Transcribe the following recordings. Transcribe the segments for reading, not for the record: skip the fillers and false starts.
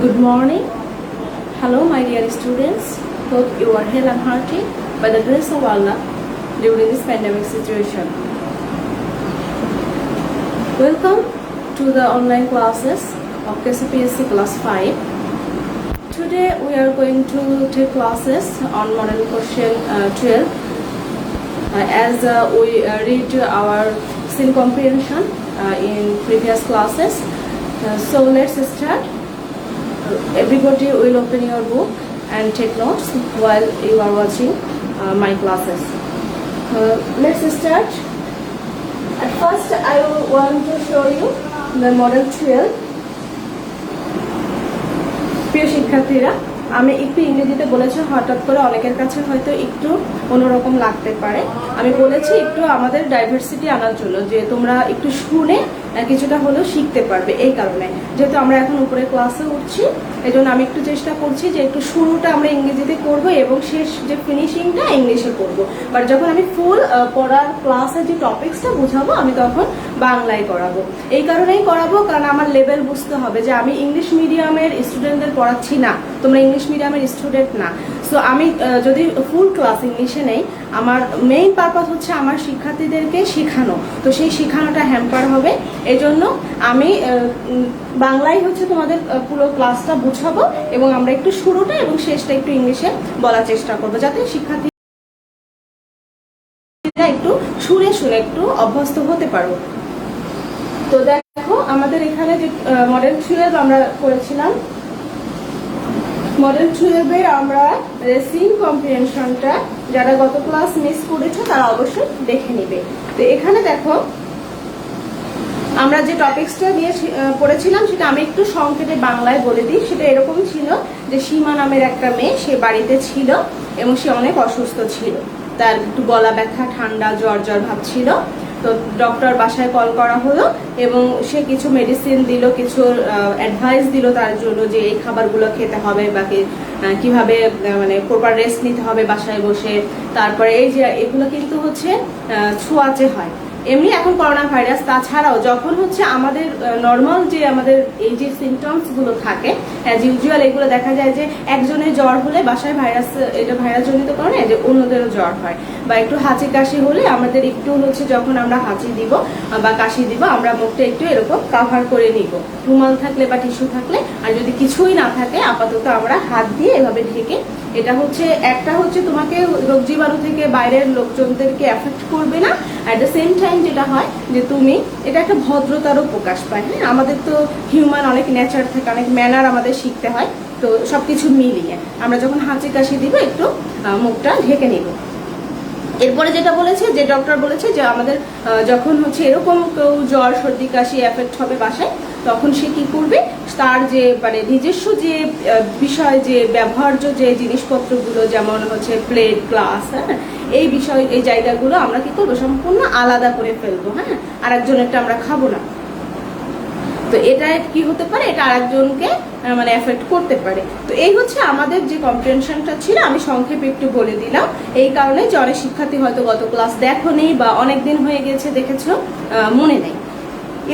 Good morning. Hello, my dear students. Hope you are well and hearty by the grace of Allah during this pandemic situation. Welcome to the online classes of KCPSC Class 5. Today we are going to take classes on model question 12 as we read our scene comprehension in previous classes. So let's start. Everybody will open your book and take notes while you are watching my classes. Let's start. At first I want to show you the model 12. প্রিয় শিক্ষার্থীরা, আমি একটু ইংরেজিতে বলেছি, হঠাৎ করে অনেকের কাছে হয়তো একটু অন্যরকম লাগতে পারে। আমি বলেছি একটু আমাদের ডাইভার্সিটি আনার জন্য, যে তোমরা একটু শুনে কিছুটা হলেও শিখতে পারবে। এই কারণে যেহেতু আমরা এখন উপরে ক্লাসে উঠছি, এই জন্য আমি একটু চেষ্টা করছি যে একটু শুরুটা আমরা ইংরেজিতে করব এবং শেষ যে ফিনিশিংটা ইংলিশে করব। বাট যখন আমি ফুল পড়ার ক্লাসে যে টপিক্সটা বুঝাবো আমি তখন বাংলায় করাবো। এই কারণেই করাবো কারণ আমার লেভেল বুঝতে হবে যে আমি ইংলিশ মিডিয়ামের স্টুডেন্টদের পড়াচ্ছি না, তোমরা ইংলিশ মিডিয়ামের স্টুডেন্ট না। সো আমি যদি ফুল ক্লাস ইংলিশে নেই, আমার মেইন পারপাস হচ্ছে আমার শিক্ষার্থীদেরকে শেখানো। তো সেই শেখানোটা হ্যাম্পার হবে, এই জন্য আমি বাংলায় হচ্ছে তোমাদের পুরো ক্লাসটা বুঝাবো এবং আমরা একটু শুরুটা এবং শেষটা একটু ইংলিশে বলার চেষ্টা করবো, যাতে শিক্ষার্থীরা একটু শুনে শুনে একটু অভ্যস্ত হতে পারবো। তো দেখো, আমাদের এখানে যে মডেল 12 আমরা করেছিলাম, মডেল 12 এর আমরা সিন কম্প্রিহেনশনটা যারা গত ক্লাস মিস করেছে তারা অবশ্যই দেখে নিবে। তো এখানে দেখো, আমরা যে টপিক্সটা নিয়ে পড়েছিলাম সেটা আমি একটু সংক্ষেপে বাংলায় বলে দিই। সেটা এরকম ছিল যে সীমা নামের একটা মেয়ে, সে বাড়িতে ছিল এবং সে অনেক অসুস্থ ছিল। তার একটু গলা ব্যথা, ঠান্ডা, জ্বর জ্বর ভাব ছিল। তো ডক্টর বাসায় কল করা হলো এবং সে কিছু মেডিসিন দিল, কিছু অ্যাডভাইস দিল তার জন্য যে এই খাবারগুলো খেতে হবে বা কিভাবে মানে প্রপার রেস্ট নিতে হবে বাসায় বসে। তারপরে এই যে এগুলো কিন্তু হচ্ছে ছোঁয়াচে হয় এমনি এখন করোনা ভাইরাস। তাছাড়াও যখন হচ্ছে আমাদের নর্মাল যে আমাদের এই যে সিমটমস গুলো থাকে অ্যাজ ইউজুয়াল, এগুলো দেখা যায় যে একজনের জ্বর হলে বাসায় ভাইরাস, এটা ভাইরাস জনিত কারণে যে অন্যদেরও জ্বর হয়। বা একটু হাঁচি কাশি হলে আমাদের একটু হচ্ছে যখন আমরা হাঁচি দিব বা কাশি দিব, আমরা মুখটা একটু এরকম কাভার করে নিব, রুমাল থাকলে বা টিস্যু থাকলে। আর যদি কিছুই না থাকে আপাতত আমরা হাত দিয়ে এভাবে ঢেকে, এটা হচ্ছে একটা হচ্ছে তোমাকে রোগ জীবাণু থেকে বাইরের লোকজনদেরকে এফেক্ট করবে না। অ্যাট দ্য সেম টাইম যেটা হয় যে তুমি এটা একটা ভদ্রতারও প্রকাশ পায়। হ্যাঁ, আমাদের তো হিউম্যান অনেক নেচার থেকে অনেক ম্যানার আমাদের শিখতে হয়। তো সবকিছু মিলিয়ে আমরা যখন হাঁচি কাশি দিব একটু মুখটা ঢেকে নিব। এরপরে যেটা বলেছে, যে ডক্টর বলেছে যে আমাদের যখন হচ্ছে এরকম কেউ জ্বর সর্দি কাশি এফেক্ট হবে বাসায়, তখন সে কি করবে, তার যে মানে নিজস্ব যে বিষয়, যে ব্যবহার্য যে জিনিসপত্রগুলো, যেমন হচ্ছে প্লেট, গ্লাস, হ্যাঁ, এই বিষয় এই জায়গাগুলো আমরা কি করবো, সম্পূর্ণ আলাদা করে ফেলবো। হ্যাঁ, আর একজনেরটা আমরা খাবো না। তো এটা কি হতে পারে, এটা আরেকজনকে মানে এফেক্ট করতে পারে। তো এই হচ্ছে আমাদের যে কম্প্রিহেনশনটা ছিল, আমি সংক্ষেপে একটু বলে দিলাম। এই কারণে যে অনেক শিক্ষার্থী হয়তো গত ক্লাস দেখো নেই বা অনেক দিন হয়ে গেছে দেখেছো, মনে নেই।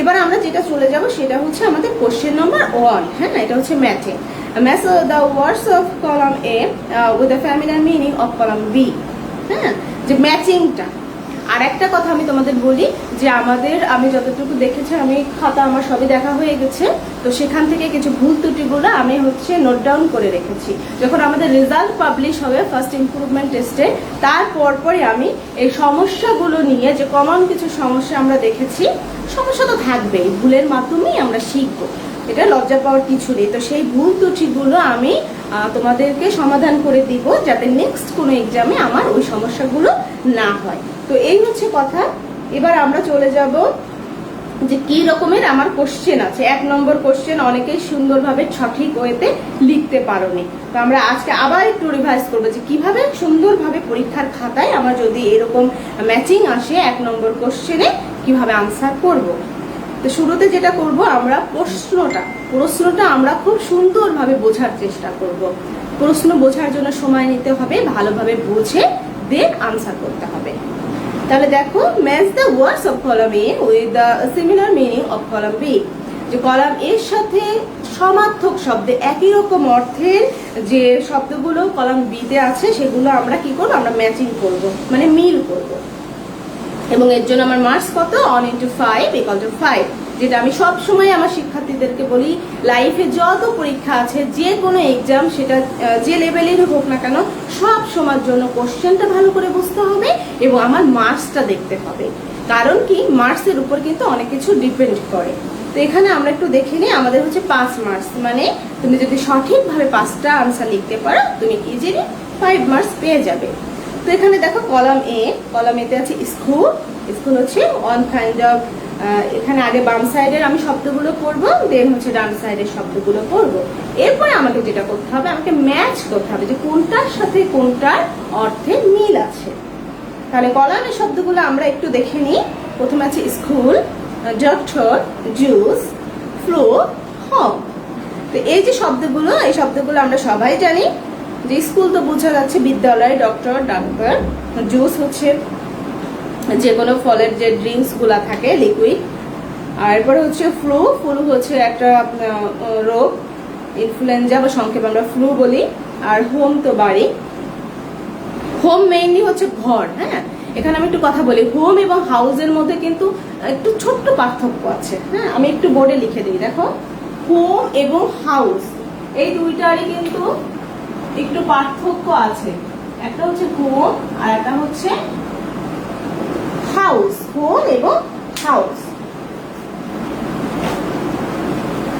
এবার আমরা যেটা চলে যাব সেটা হচ্ছে আমাদের কোশ্চেন নাম্বার 1। হ্যাঁ, এটা হচ্ছে matching. Match the words of column A with the familiar meaning of column B. হ্যাঁ, যে ম্যাচিংটা। আর একটা কথা আমি তোমাদের বলি যে আমি যতটুকু দেখেছি, আমি খাতা আমার সবই দেখা হয়ে গেছে, তো সেখান থেকে কিছু ভুল ত্রুটিগুলো আমি হচ্ছে নোট ডাউন করে রেখেছি। যখন আমাদের রেজাল্ট পাবলিশ হবে ফার্স্ট ইমপ্রুভমেন্ট টেস্টে, তার পরপরই আমি এই সমস্যাগুলো নিয়ে, যে কমন কিছু সমস্যা আমরা দেখেছি, সমস্যা তো থাকবেই, ভুলের মাধ্যমেই আমরা শিখবো, এটা লজ্জা পাওয়ার কিছু নেই। তো সেই ভুল ত্রুটিগুলো আমি তোমাদেরকে সমাধান করে দিব, যাতে নেক্সট কোনো এক্সামে আমার ওই সমস্যাগুলো না হয়। তো এই হচ্ছে কথা। এবার আমরা চলে যাব যে কি রকমের আমার কোশ্চেন আছে। 1 নম্বর কোশ্চেন অনেকেই সুন্দরভাবে সঠিক ওয়েতে লিখতে পারোনি। তো আমরা আজকে আবার একটু রিভাইজ করবো যে কিভাবে সুন্দরভাবে পরীক্ষার খাতায় আমার যদি এরকম ম্যাচিং আসে 1 নম্বর কোশ্চেনে কিভাবে আনসার করব। তো শুরুতে যেটা করব, আমরা প্রশ্নটা আমরা খুব সুন্দরভাবে বোঝার চেষ্টা করব। প্রশ্ন বোঝার জন্য সময় নিতে হবে, ভালোভাবে বুঝে দেন আনসার করতে হবে। তাহলে দেখো, match the words of column A with the similar meaning of column B. যে কলাম এর সাথে সমার্থক শব্দে একই রকম অর্থের যে শব্দগুলো কলাম বিতে আছে সেগুলো আমরা কি করব, আমরা ম্যাচিং করব, মানে মিল করব। এবং এর জন্য আমার মার্কস কত, 1 × 5 = 5, যেটা আমি সব সময় আমার শিক্ষার্থীদেরকে বলি, লাইফে যত পরীক্ষা আছে, যে কোনো এক্সাম, সেটা যে লেভেলের হোক না কেন, সব সময়ের জন্য কোশ্চেনটা ভালো করে বুঝতে হবে এবং আমার মার্কসটা দেখতে হবে। কারণ কি, মার্কসের উপর কিন্তু অনেক কিছু ডিপেন্ড করে। তো এখানে আমরা একটু দেখে নিই, আমাদের হচ্ছে 5 মার্কস, মানে তুমি যদি সঠিকভাবে 5টা আনসার লিখতে পারো তুমি ইজিলি 5 মার্কস পেয়ে যাবে। তো এখানে দেখো কলাম এতে আছে স্কুল। স্কুল হচ্ছে ওয়ান কাইন্ড অফ, এখানে আগে বাম সাইডের আমি শব্দগুলো পড়বো, দেন হচ্ছে ডান সাইডের শব্দগুলো পড়বো। এরপরে আমাকে যেটা করতে হবে, আমাকে ম্যাচ করতে হবে যে কোনটার সাথে কোনটার অর্থে মিল আছে। তাহলে কলামের শব্দগুলো আমরা একটু দেখে নিই। প্রথমে আছে school, doctor, juice, flow, home. তো এই যে শব্দগুলো, এই শব্দগুলো আমরা সবাই জানি যে স্কুল তো বোঝা যাচ্ছে বিদ্যালয়, ডক্টর ডাক্তার, জুস হচ্ছে যে কোনো ফলের যে ড্রিঙ্কস গুলা থাকে লিকুইড, আর এরপরে হচ্ছে ফ্লু হচ্ছে একটা রোগ, ইনফ্লুয়েঞ্জা বা সংক্ষেপে আমরা ফ্লু বলি। আর হোম তো বাড়ি, হোম মেইনলি হচ্ছে ঘর। হ্যাঁ, এখানে আমি একটু কথা বলি, হোম এবং হাউসের মধ্যে কিন্তু একটু ছোট্ট পার্থক্য আছে। হ্যাঁ, আমি একটু বোর্ডে লিখে দিই, দেখো, হোম এবং হাউস এই দুইটারই কিন্তু একটু পার্থক্য আছে। একটা হচ্ছে হোম আর একটা হচ্ছে হাউস, হোম এবং হাউস।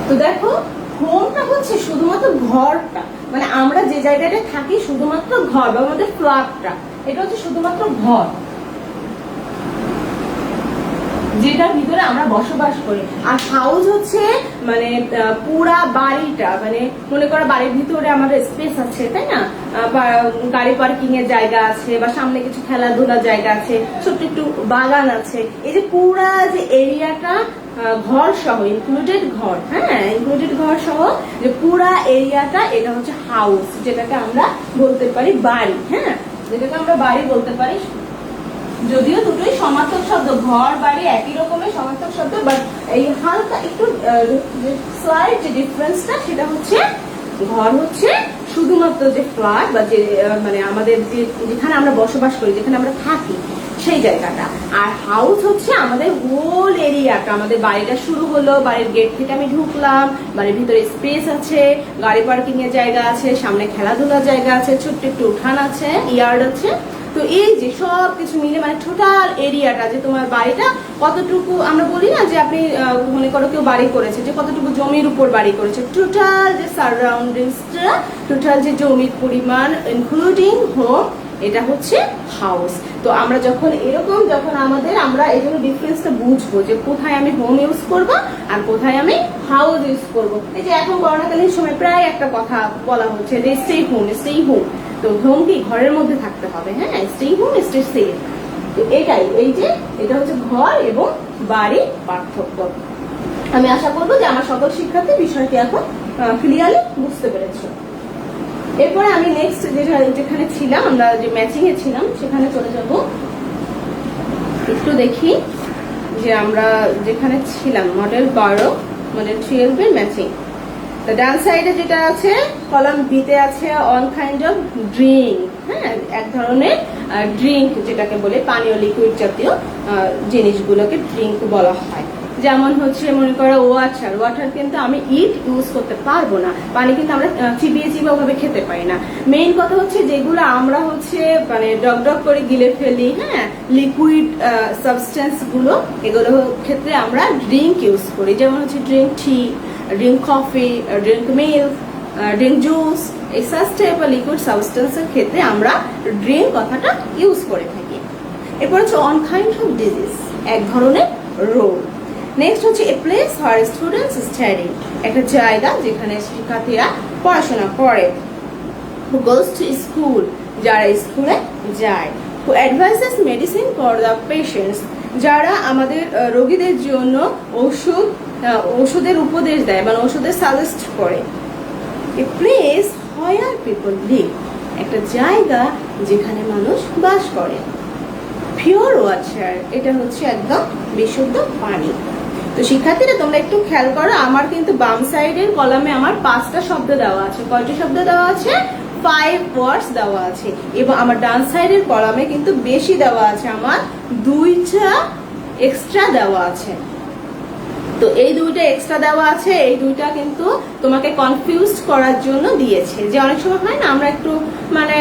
তো দেখো, হোমটা হচ্ছে শুধুমাত্র ঘরটা, মানে আমরা যে জায়গাটায় থাকি শুধুমাত্র ঘর বা আমাদের ফ্ল্যাটটা, এটা হচ্ছে শুধুমাত্র ঘর যেটার ভিতরে আমরা বসবাস করি। আর হাউস হচ্ছে মানে পুরা বাড়িটা, মানে মনে করো বাড়ির ভিতরে আমাদের স্পেস আছে, তাই না, গাড়ি পার্কিং এর জায়গা আছে বা সামনে কিছু খেলাধুলার জায়গা আছে, ছোট্ট একটু বাগান আছে, এই যে পুরা যে এরিয়াটা ঘর সহ, ইনক্লুডেড ঘর, হ্যাঁ ইনক্লুডেড ঘর সহ যে পুরা এরিয়াটা, এটা হচ্ছে হাউস, যেটাকে আমরা বলতে পারি বাড়ি। হ্যাঁ, যেটাকে আমরা বাড়ি বলতে পারি। যদিও দুটোই সমার্থক শব্দ, ঘর বাড়ি একই রকমের সমার্থক শব্দ, বাট এই হালকা একটু স্লাইট যে ডিফারেন্সটা, সেটা হচ্ছে ঘর হচ্ছে শুধুমাত্র যে ফ্ল্যাট বা যে মানে আমাদের যেখানে আমরা বসবাস করি, যেখানে আমরা থাকি সেই জায়গাটা। আর হাউস হচ্ছে আমাদের হোল এরিয়াটা, আমাদের বাড়িটা শুরু হলো, বাড়ির গেট থেকে আমি ঢুকলাম, বাড়ির ভিতরে স্পেস আছে, গাড়ি পার্কিং এর জায়গা আছে, সামনে খেলাধুলার জায়গা আছে, ছোট্ট একটু উঠান আছে, ইয়ার্ড আছে। তো এই যে সব কিছু মিলে মানে টোটাল এরিয়াটা, যে তোমার বাড়িটা কতটুকু, আমরা বলি না যে আপনি মনে করো কেউ বাড়ি করেছে, যে কতটুকু জমির উপর বাড়ি করেছে, টোটাল যে সারাউন্ডিংসটা, টোটাল যে জমির পরিমাণ ইনক্লুডিং হোম, এটা হচ্ছে হাউস। তো আমরা যখন এরকম, যখন আমরা এই জন্য ডিফারেন্সটা বুঝবো যে কোথায় আমি হোম ইউজ করবো আর কোথায় আমি হাউস ইউজ করবো। এই যে এখন করোনাকালীন সময় প্রায় একটা কথা বলা হচ্ছে যে স্টে হোম, স্টে হোম। তো হোম কি ঘরের মধ্যে থাকতে হবে, হ্যাঁ, স্টে হোম, স্টে সেফ। তো এটাই, এই যে এটা হচ্ছে ঘর এবং বাড়ির পার্থক্য। আমি আশা করবো যে আমার সকল শিক্ষার্থী বিষয়টি এখন ক্লিয়ারলি বুঝতে পেরেছে। এরপরে আমি নেক্সট যেখানে ছিলাম, আমরা যে ম্যাচিং এ ছিলাম, সেখানে চলে যাব। একটু দেখি যে আমরা যেখানে ছিলাম, মডেল 12, মডেল 12 এর ম্যাচিং। তো ডান সাইডে যেটা আছে, কলাম বিতে আছে অন কাইন্ড অফ ড্রিঙ্ক। হ্যাঁ, এক ধরনের ড্রিঙ্ক, যেটাকে বলে পানীয় লিকুইড জাতীয় জিনিসগুলোকে ড্রিঙ্ক বলা হয়। যেমন হচ্ছে মনে করো ওয়াটার কিন্তু আমি ইউজ করতে পারবো না, পানি কিন্তু আমরা চিবিয়ে ওভাবে খেতে পারি না। মেইন কথা হচ্ছে যেগুলো আমরা হচ্ছে মানে ডক করে গিলে ফেলি, হ্যাঁ, লিকুইড সাবস্টেন্স গুলো, এগুলো ক্ষেত্রে আমরা ড্রিঙ্ক ইউজ করি। যেমন হচ্ছে drink tea, drink coffee, drink milk, drink juice, এই সাচ টাইপের লিকুইড সাবস্টেন্সের ক্ষেত্রে আমরা ড্রিঙ্ক কথাটা ইউজ করে থাকি। এরপর হচ্ছে অন কাইন্ড অফ ডিজিজ, এক ধরনের রোগ। নেক্সট হচ্ছে এ প্লেস হোয়ার স্টুডেন্টস স্টাডি, একটা জায়গা যেখানে শিক্ষার্থীরা পড়াশোনা করে। হু গোজ টু স্কুল, যারা স্কুলে যায়। Who advises medicine for the patients, যারা আমাদের রোগীদের জন্য ওষুধের উপদেশ দেয়, মানে ওষুধের সাজেস্ট করে। এ প্লেস হোয়ার পিপল লিভ, একটা জায়গা যেখানে মানুষ বাস করে। পিওর ওয়াটার, এটা হচ্ছে একদম বিশুদ্ধ পানি। তো শিক্ষার্থীরা তোমরা একটু খেয়াল করো, আমার কিন্তু বাম সাইডের কলামে আমার 5টা শব্দ দেওয়া আছে। কয়টি শব্দ দেওয়া আছে? 5 ওয়ার্ডস দেওয়া আছে। এবং আমার ডান সাইডের কলামে কিন্তু বেশি দেওয়া আছে, আমার 2টা এক্সট্রা দেওয়া আছে। তো এই 2টা এক্সট্রা দেওয়া আছে, এই 2টা কিন্তু তোমাকে কনফিউজড করার জন্য দিয়েছে। যে অনেক সময় হয় না, আমরা একটু মানে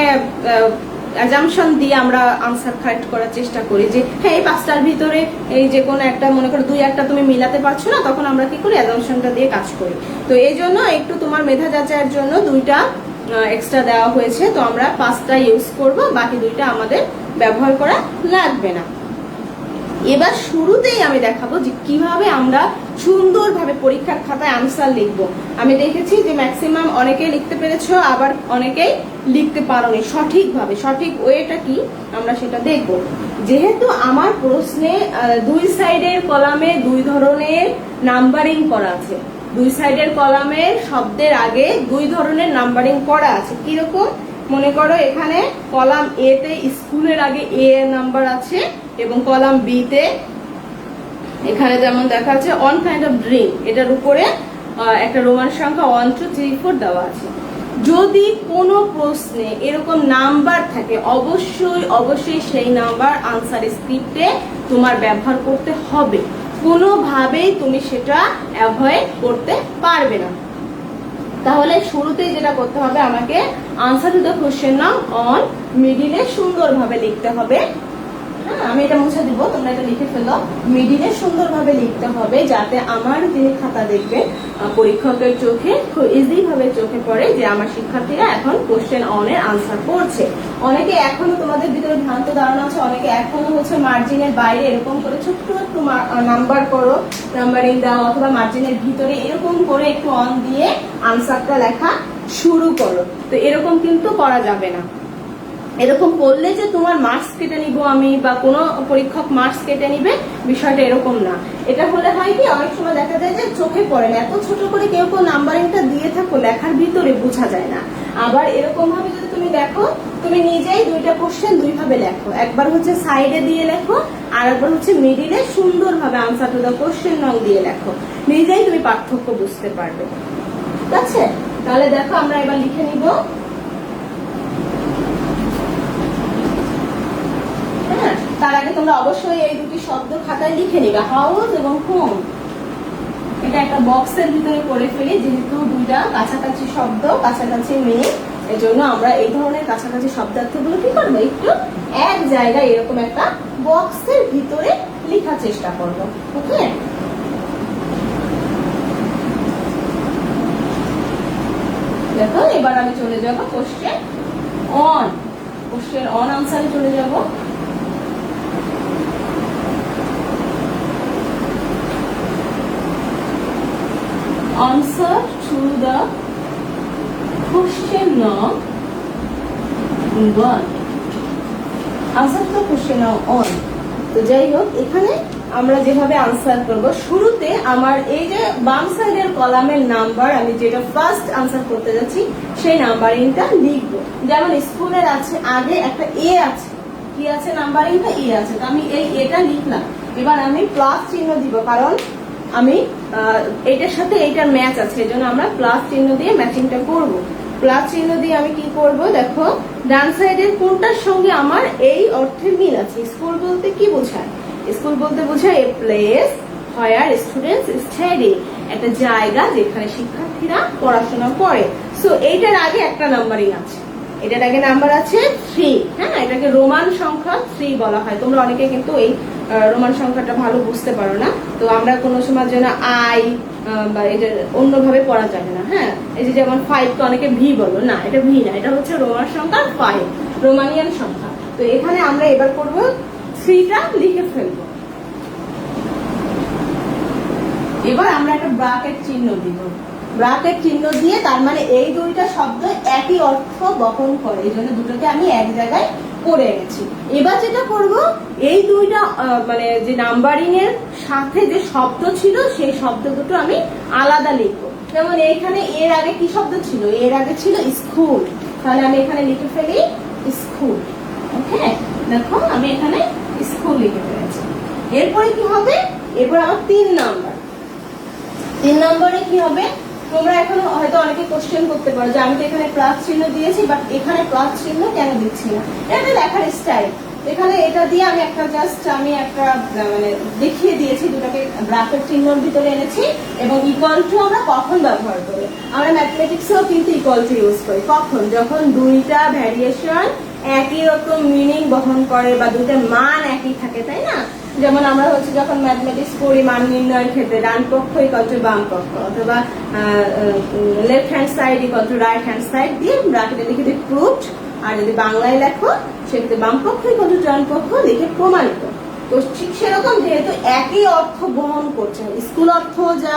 অ্যাজাম্পশন দিয়ে আমরা আনসার কারেক্ট করার চেষ্টা করি, যে হ্যাঁ এই 5টার ভিতরে এই যে কোনো একটা মনে করো 2-1টা তুমি মিলাতে পারছো না, তখন আমরা কি করি? অ্যাজাম্পশনটা দিয়ে কাজ করি। তো এই জন্য একটু তোমার মেধা যাচাইয়ের জন্য 2টা এক্সট্রা দেওয়া হয়েছে। তো আমরা 5টা ইউজ করব, বাকি 2টা আমাদের ব্যবহার করা লাগবে না। এবার শুরুতেই আমি দেখাবো যে কিভাবে আমরা সুন্দরভাবে পরীক্ষার খাতায় আনসার লিখবো। আমি দেখেছি যে ম্যাক্সিমাম অনেকেই লিখতে পেরেছো, আবার অনেকেই লিখতে পারোনি সঠিকভাবে। সঠিক ওয়েটা কি আমরা সেটা দেখবো। যেহেতু আমার প্রশ্নে 2 সাইডের কলামে 2 ধরনের নাম্বারিং করা আছে, 2 সাইডের কলামের শব্দের আগে 2 ধরনের নাম্বারিং করা আছে। কিরকম? মনে করো এখানে কলাম এ তে স্কুলের আগে এ এর নাম্বার আছে, এবং কলাম বি তে এখানে যেমন দেখা যাচ্ছে অন কাইন্ড অফ ড্রিঙ্ক, এটার উপরে একটা রোমান সংখ্যা 1 2 3 4 দেওয়া আছে। যদি কোনো প্রশ্নে এরকম নাম্বার থাকে, অবশ্যই সেই নাম্বার আনসার স্ক্রিপ্টে তোমার ব্যবহার করতে হবে। কোনোভাবেই তুমি সেটা অ্যাভয়েড করতে পারবে না। তাহলে শুরুতেই যেটা করতে হবে, আমাকে answer to the question now on মিডিলে সুন্দরভাবে লিখতে হবে। হ্যাঁ, আমি এটা মুছে দিব, তোমরা এটা লিখে ফেলো। মিডিলে সুন্দরভাবে লিখতে হবে, যাতে আমার যিনি খাতা দেখবে পরীক্ষকের চোখে খুব ইজি ভাবে চোখে পড়ে যে আমার শিক্ষার্থীরা এখন কোশ্চেন অন এর আনসার করছে। অনেকে এখনো তোমাদের ভিতরে ভ্রান্ত ধারণা আছে, অনেকে এখনো হচ্ছে মার্জিনের বাইরে এরকম করে ছোট্ট একটু নাম্বার করো, নাম্বারিং দাও, অথবা মার্জিনের ভিতরে এরকম করে একটু অন দিয়ে আনসারটা লেখা শুরু করো। তো এরকম কিন্তু করা যাবে না। এরকম করলে যে তোমার মার্কস কেটে নিব আমি, বা কোনো পরীক্ষক মার্কস কেটে নিবে, বিষয়টা এরকম না। এটা হলে হয় কি, অনেক সময় দেখা যায় যে চোখে পড়ে না, এত ছোট করে কেউ নাম্বারিংটা দিয়ে থাকো, লেখার ভিতরে বোঝা যায় না। আবার এরকম ভাবে যদি তুমি দেখো, তুমি নিজেই 2টা কোশ্চেন 2 ভাবে লেখো। একবার হচ্ছে সাইডে দিয়ে লেখো, আর একবার হচ্ছে মিডিলে সুন্দরভাবে আনসার টু দ্য কোশ্চেন নাও দিয়ে লেখো। নিজেই তুমি পার্থক্য বুঝতে পারবে। ঠিক আছে? তাহলে দেখো আমরা এবার লিখে নিব। তার আগে তোমরা অবশ্যই এই 2টি শব্দ খাতায় লিখে নিবে, হাউস এবং হোম। এটা একটা বক্সের ভিতরে করে ফেলি, যেহেতু 2টা কাছাকাছি শব্দ, কাছাকাছি মিল, এই জন্য আমরা এই ধরনের কাছাকাছি শব্দার্থগুলো কি করবো, একটু এক জায়গায় এরকম একটা বক্সের ভিতরে লেখার চেষ্টা করবো। ওকে, দেখো এবার আমি চলে যাব কোশ্চেন অন। কোশ্চেন অন আনসারে চলে যাব। Answer to the question of 1. Answer to the question of on. তো যাই হোক, এখানে আমরা যেভাবে আনসার করব, শুরুতে আমার এই যে বাম সাইডের কলামের নাম্বার, আমি যেটা ফার্স্ট আনসার করতে যাচ্ছি সেই নাম্বারিংটা লিখবো। যেমন স্কুলের আছে আগে একটা এ আছে, কি আছে? নাম্বারিংটা এ আছে। তো আমি এই এটা লিখলাম। এবার আমি প্লাস চিহ্ন দিব, কারণ আমি এটার সাথে এইটার ম্যাচ আছে, এই জন্য আমরা প্লাস চিহ্ন দিয়ে ম্যাচিংটা করব। প্লাস চিহ্ন দিয়ে আমি কি করব, দেখো ডান সাইডের কোনটার সঙ্গে আমার এই অর্থে মিল আছে। স্কুল বলতে কি বোঝায়? স্কুল বলতে বোঝায় এ প্লেস হোয়ার স্টুডেন্টস স্টাডি, একটা জায়গা যেখানে শিক্ষার্থীরা পড়াশোনা করে। সো এইটার আগে একটা নাম্বারিং আছে, এটার আগে নাম্বার আছে 3। হ্যাঁ, এটাকে রোমান সংখ্যা 3 বলা হয়। তোমরা অনেকে কিন্তু এই রোমান সংখ্যাটা ভালো বুঝতে পারো না, তো আমরা কোনো সময় যেন আই বা এটা অন্যভাবে পড়া যাবে না। হ্যাঁ, এই যে যেমন 5 কে অনেকে ভি বলো, না এটা ভি না, এটা হচ্ছে রোমান সংখ্যা 5, রোমানিয়ান সংখ্যা। তো এখানে আমরা এবার করব 3টা লিখে ফেলবো। এবার আমরা একটা ব্র্যাকেট চিহ্ন দিব। ব্র্যাকেট চিহ্ন দিয়ে, তার মানে এই 2টা শব্দ একই অর্থ বহন করে, এই জন্য দুটোকে আমি এক জায়গায় করে এনেছি। এবার যেটা করব, এই 2টা মানে যে নাম্বারিং এর সাথে যে শব্দ ছিল সেই শব্দ দুটো আমি আলাদা লিখবো। যেমন এইখানে এর আগে কি শব্দ ছিল? এর আগে ছিল স্কুল, তাহলে আমি এখানে লিখে ফেলি স্কুল। ওকে, দেখো আমি এখানে স্কুল লিখে ফেলেছি। এরপরে কি হবে, এরপর আমার 3 নাম্বার। 3 নম্বরে কি হবে, তোমরা এখন হয়তো অনেকে কোশ্চেন করতে পারো যে আমি তো এখানে প্লাস চিহ্ন দিয়েছি বাট এখানে প্লাস চিহ্ন কেন দিচ্ছি না। এটা লেখার স্টাইল। এখানে এটা দিয়ে আমি একটা মানে দেখিয়ে দিয়েছি, দুটাকে ব্র্যাকেট চিহ্নর ভিতরে এনেছি এবং ইকুয়াল টু আমরা কখন ব্যবহার করি, আমরা ম্যাথমেটিক্সেও কিন্তু ইকুয়াল টু ইউজ করি। কখন? যখন দুইটা ভ্যারিয়েশন একই রকম মিনিং বহন করে বা দুইটার মান একই থাকে, তাই না? যেমন আমরা হচ্ছে যখন ম্যাথমেটিক্স পড়ি মান নির্ণয়ের ক্ষেত্রে ডান পক্ষ ইকুয়াল টু বাম পক্ষ, অথবা left hand side equal to right hand side দিয়ে ব্র্যাকেটে লিখে দিই প্রুভড, আর যদি বাংলায় লেখো সেক্ষেত্রে বাম পক্ষ ইকুয়াল টু ডান পক্ষ লিখে প্রমাণিত। তো ঠিক সেরকম যেহেতু একই অর্থ বহন করছে, স্কুল অর্থ যা,